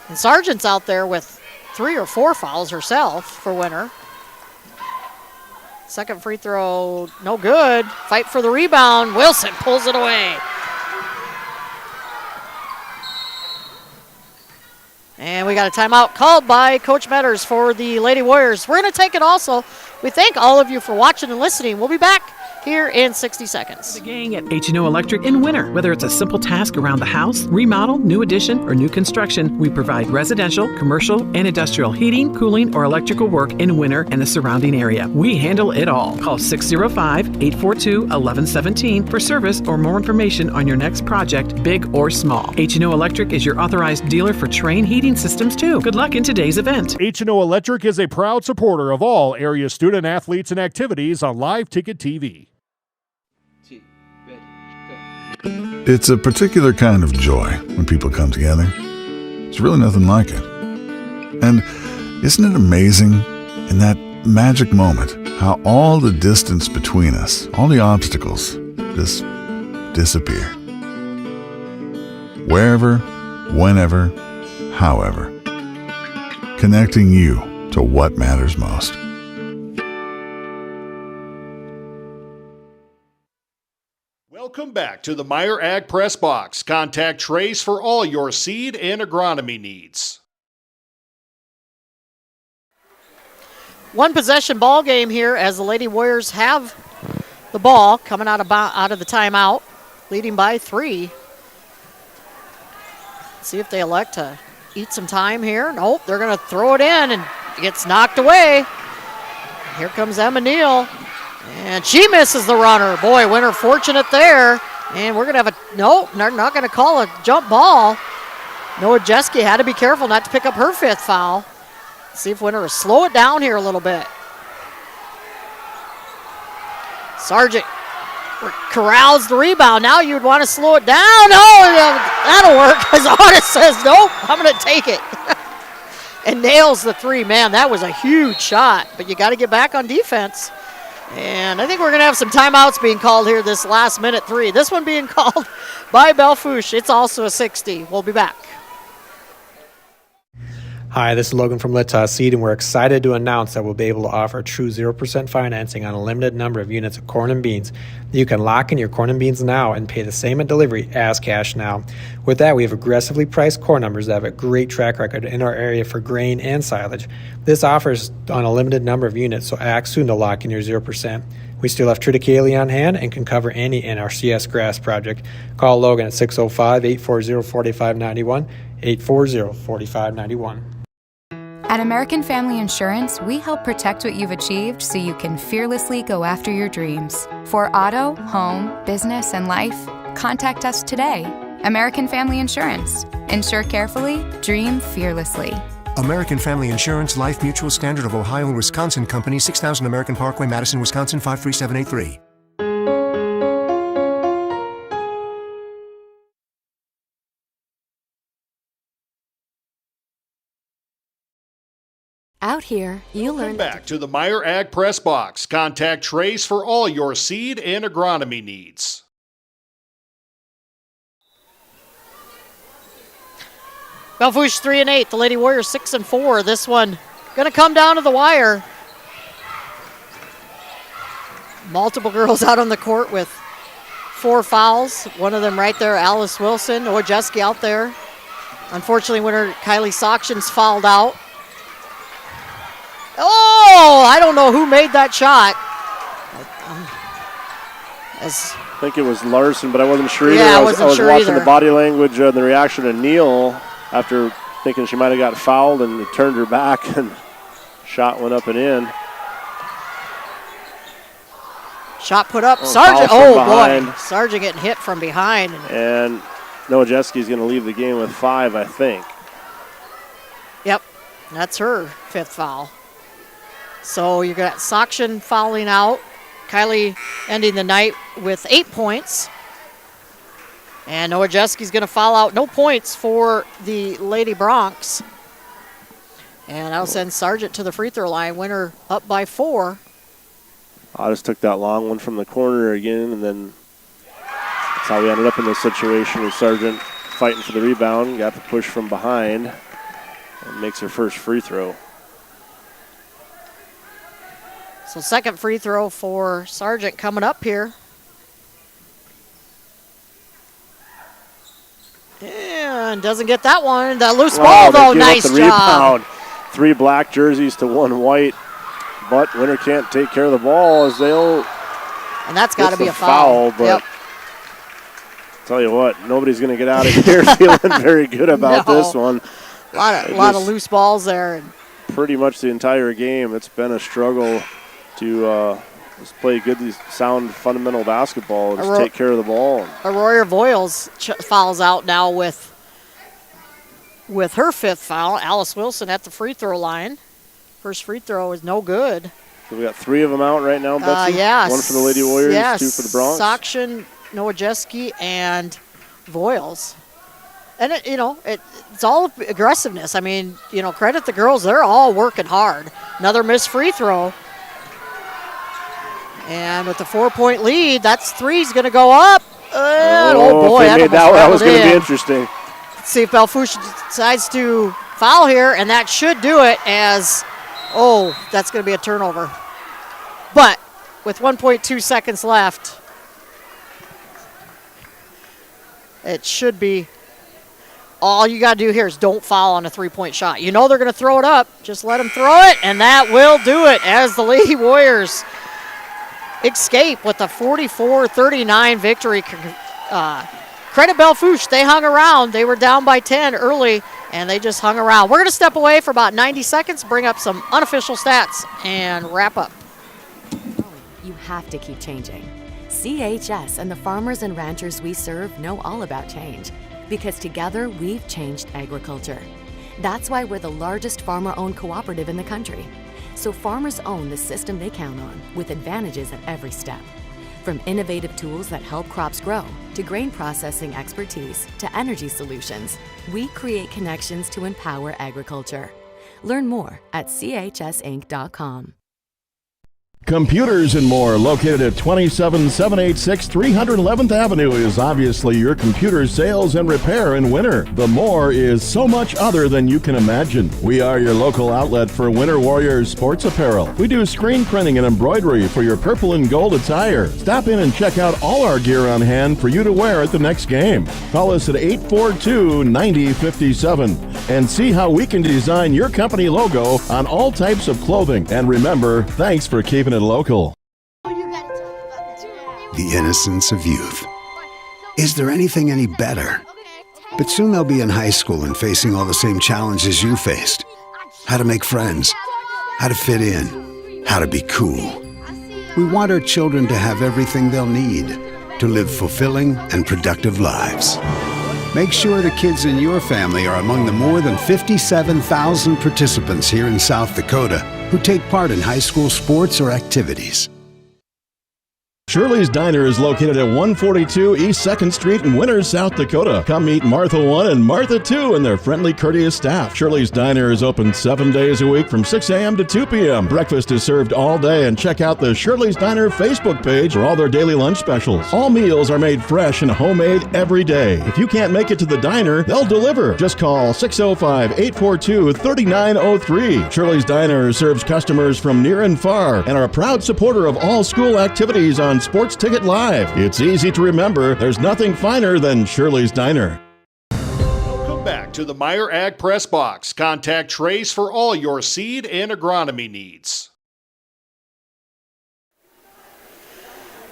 And Sargent's out there with 3 or 4 fouls herself for Winter. Second free throw, no good. Fight for the rebound. Wilson pulls it away. And we got a timeout called by Coach Metters for the Lady Warriors. We're going to take it also. We thank all of you for watching and listening. We'll be back here in 60 seconds. The gang at H&O Electric in Winter. Whether it's a simple task around the house, remodel, new addition, or new construction, we provide residential, commercial, and industrial heating, cooling, or electrical work in Winter and the surrounding area. We handle it all. Call 605-842-1117 for service or more information on your next project, big or small. H&O Electric is your authorized dealer for Trane heating systems too. Good luck in today's event. H&O Electric is a proud supporter of all area student athletes and activities on Live Ticket TV. It's a particular kind of joy when people come together. There's really nothing like it. And isn't it amazing in that magic moment how all the distance between us, all the obstacles, just disappear? Wherever, whenever, however. Connecting you to what matters most. Welcome back to the Meyer Ag Press Box. Contact Trace for all your seed and agronomy needs. One possession ball game here as the Lady Warriors have the ball coming out of the timeout, leading by 3. See if they elect to eat some time here. Nope, they're going to throw it in, and it gets knocked away. Here comes Emma Neal. And she misses the runner. Boy, Winter fortunate there. And we're going to have they're not going to call a jump ball. Noah Jeske had to be careful not to pick up her 5th foul. See if Winter will slow it down here a little bit. Sargent corrals the rebound. Now you'd want to slow it down. Oh, that'll work because Otis says, nope, I'm going to take it. And nails the three. Man, that was a huge shot, but you got to get back on defense. And I think we're going to have some timeouts being called here this last minute 3. This one being called by Belle Fourche. It's also a 60. We'll be back. Hi, this is Logan from Litas Seed, and we're excited to announce that we'll be able to offer true 0% financing on a limited number of units of corn and beans. You can lock in your corn and beans now and pay the same at delivery as cash now. With that, we have aggressively priced corn numbers that have a great track record in our area for grain and silage. This offer is on a limited number of units, so act soon to lock in your 0%. We still have triticale on hand and can cover any NRCS grass project. Call Logan at 605-840-4591, 840-4591. At American Family Insurance, we help protect what you've achieved so you can fearlessly go after your dreams. For auto, home, business, and life, contact us today. American Family Insurance. Insure carefully, dream fearlessly. American Family Insurance, Life Mutual, Standard of Ohio and Wisconsin Company, 6000 American Parkway, Madison, Wisconsin, 53783. Out here, you learn back to the Meyer Ag Press Box. Contact Trace for all your seed and agronomy needs. Belle Fourche 3-8. The Lady Warriors 6-4. This one gonna come down to the wire. Multiple girls out on the court with 4 fouls. One of them right there, Alice Wilson. Wojcicki out there. Unfortunately, winner Kylie Sockshin's fouled out. Oh, I don't know who made that shot. I think it was Larson, but I wasn't sure either. Yeah, I was sure watching either. the body language and the reaction of Neal after thinking she might have got fouled, and it turned her back, and shot went up and in. Shot put up. Oh, Sargent, foul from boy. behind. Sargent getting hit from behind. And Wojcicki's going to leave the game with 5, I think. Yep, that's her 5th foul. So you got Sockshin fouling out. Kylie ending the night with 8 points. And Wojcicki's going to foul out. No points for the Lady Bronx. And that'll send Sargent to the free throw line. Winner up by 4. I just took that long one from the corner again, and then that's how we ended up in this situation with Sargent fighting for the rebound. Got the push from behind and makes her first free throw. So second free throw for Sargent coming up here. And doesn't get that one. The loose ball, though, nice job. Rebound. 3 black jerseys to 1 white, but winner can't take care of the ball as they'll. And that's got to be a foul. But yep. Tell you what, nobody's going to get out of here feeling very good about this one. A lot of loose balls there. Pretty much the entire game, it's been a struggle to just play good, sound, fundamental basketball and just take care of the ball. Aurora Voiles fouls out now with her 5th foul. Alice Wilson at the free throw line. First free throw is no good. So we got 3 of them out right now, Betsy? Yeah. 1 for the Lady Warriors, 2 for the Bronx. Sockshin, Wojcicki, and Voiles. And, it's all aggressiveness. I mean, credit the girls. They're all working hard. Another missed free throw. And with the 4-point lead, that's 3's going to go up. Oh boy, that was going to be interesting. Let's see if Belle Fourche decides to foul here, and that should do it as, that's going to be a turnover. But with 1.2 seconds left, it should be. All you got to do here is don't foul on a 3-point shot. You know they're going to throw it up. Just let them throw it, and that will do it as the Lady Warriors escape with a 44-39 victory. Credit Belle Fourche. They hung around. They were down by 10 early, and they just hung around. We're going to step away for about 90 seconds, bring up some unofficial stats, and wrap up. You have to keep changing. CHS and the farmers and ranchers we serve know all about change, because together we've changed agriculture. That's why we're the largest farmer-owned cooperative in the country. So farmers own the system they count on, with advantages at every step. From innovative tools that help crops grow, to grain processing expertise, to energy solutions, we create connections to empower agriculture. Learn more at chsinc.com. Computers and More, located at 27786 311th Avenue, is obviously your computer sales and repair in winter. The More is so much other than you can imagine. We are your local outlet for Winter Warriors sports apparel. We do screen printing and embroidery for your purple and gold attire. Stop in and check out all our gear on hand for you to wear at the next game. Call us at 842-9057 and see how we can design your company logo on all types of clothing. And remember, thanks for keeping it local. The innocence of youth. Is there anything any better? But soon they'll be in high school and facing all the same challenges you faced. How to make friends, how to fit in, how to be cool. We want our children to have everything they'll need to live fulfilling and productive lives. Make sure the kids in your family are among the more than 57,000 participants here in South Dakota who take part in high school sports or activities. Shirley's Diner is located at 142 East 2nd Street in Winters, South Dakota. Come meet Martha 1 and Martha 2 and their friendly, courteous staff. Shirley's Diner is open 7 days a week from 6 a.m. to 2 p.m. Breakfast is served all day, and check out the Shirley's Diner Facebook page for all their daily lunch specials. All meals are made fresh and homemade every day. If you can't make it to the diner, they'll deliver. Just call 605-842-3903. Shirley's Diner serves customers from near and far and are a proud supporter of all school activities on Sports Ticket Live. It's easy to remember. There's nothing finer than Shirley's Diner. Welcome back to the Meyer Ag Press Box. Contact Trace for all your seed and agronomy needs.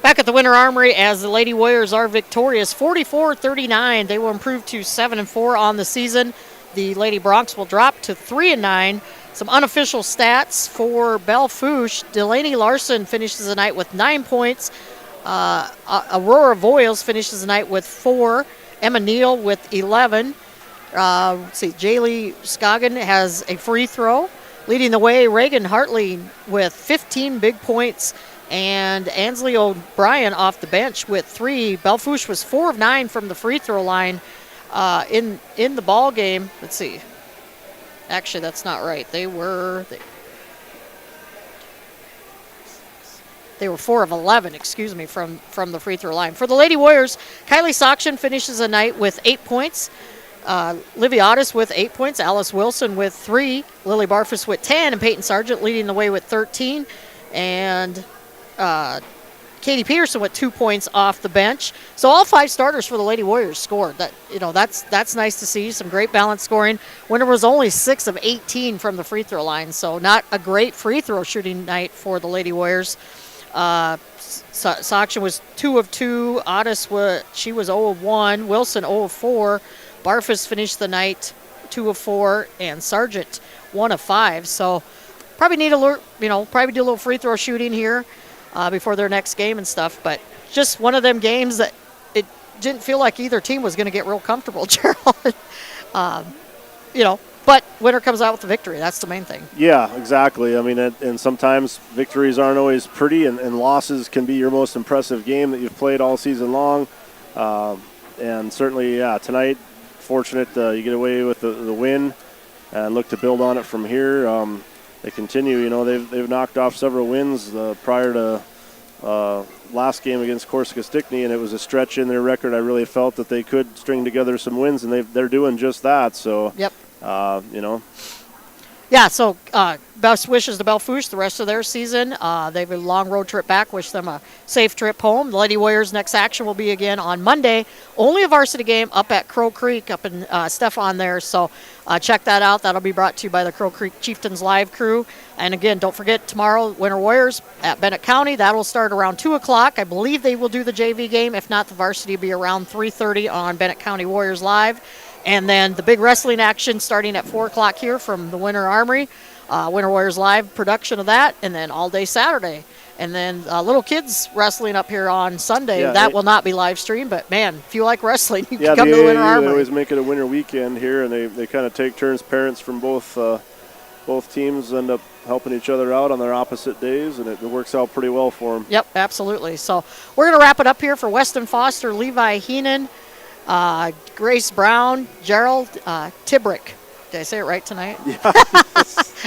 Back at the Winter Armory as the Lady Warriors are victorious 44-39. They will improve to 7-4 on the season. The Lady Broncs will drop to 3-9. Some unofficial stats for Belle Fourche. Delaney Larson finishes the night with 9 points. Aurora Voiles finishes the night with 4. Emma Neal with 11. Jaylee Scoggin has a free throw. Leading the way, Reagan Hartley with 15 big points. And Ansley O'Brien off the bench with 3. Belle Fourche was 4 of 9 from the free throw line in the ball game. Let's see. Actually, that's not right. They were 4 of 11, excuse me, from the free throw line. For the Lady Warriors, Kylie Sokshin finishes the night with 8 points. Livy Otis with 8 points. Alice Wilson with 3. Lily Barfus with 10. And Peyton Sargent leading the way with 13. And Katie Peterson with 2 points off the bench. So all 5 starters for the Lady Warriors scored. That's nice to see. Some great balanced scoring. Winter was only 6 of 18 from the free throw line, so not a great free throw shooting night for the Lady Warriors. Sokshin was 2 of 2. Otis was 0 of 1. Wilson 0 of 4. Barfus finished the night 2 of 4, and Sargent 1 of 5. So probably need do a little free throw shooting here before their next game and stuff. But just one of them games that it didn't feel like either team was going to get real comfortable, Gerald. But winner comes out with the victory. That's the main thing. Yeah, exactly. I mean, and sometimes victories aren't always pretty, and losses can be your most impressive game that you've played all season long. And certainly, tonight, fortunate you get away with the win and look to build on it from here. They continue. They've knocked off several wins prior to last game against Corsica Stickney, and it was a stretch in their record. I really felt that they could string together some wins, and they're doing just that. So, yep. Yeah, so best wishes to Belle Fourche the rest of their season. They have a long road trip back. Wish them a safe trip home. The Lady Warriors' next action will be again on Monday. Only a varsity game up at Crow Creek up in Stefan there. So check that out. That'll be brought to you by the Crow Creek Chieftains Live crew. And again, don't forget tomorrow, Winter Warriors at Bennett County. That will start around 2 o'clock. I believe they will do the JV game. If not, the varsity will be around 3:30 on Bennett County Warriors Live. And then the big wrestling action starting at 4 o'clock here from the Winter Armory. Winter Warriors Live production of that, and then all day Saturday. And then little kids wrestling up here on Sunday. Yeah, that will not be live streamed, but man, if you like wrestling, you can come to the Winter Armory. They always make it a winter weekend here, and they kind of take turns. Parents from both teams end up helping each other out on their opposite days, and it works out pretty well for them. Yep, absolutely. So we're going to wrap it up here for Weston Foster, Levi Heenan, Grace Brown, Gerald Tibrick. Did I say it right tonight? Yeah.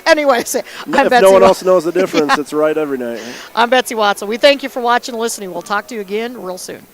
Anyways, if no one else knows the difference, it's right every night. I'm Betsy Watson. We thank you for watching and listening. We'll talk to you again real soon.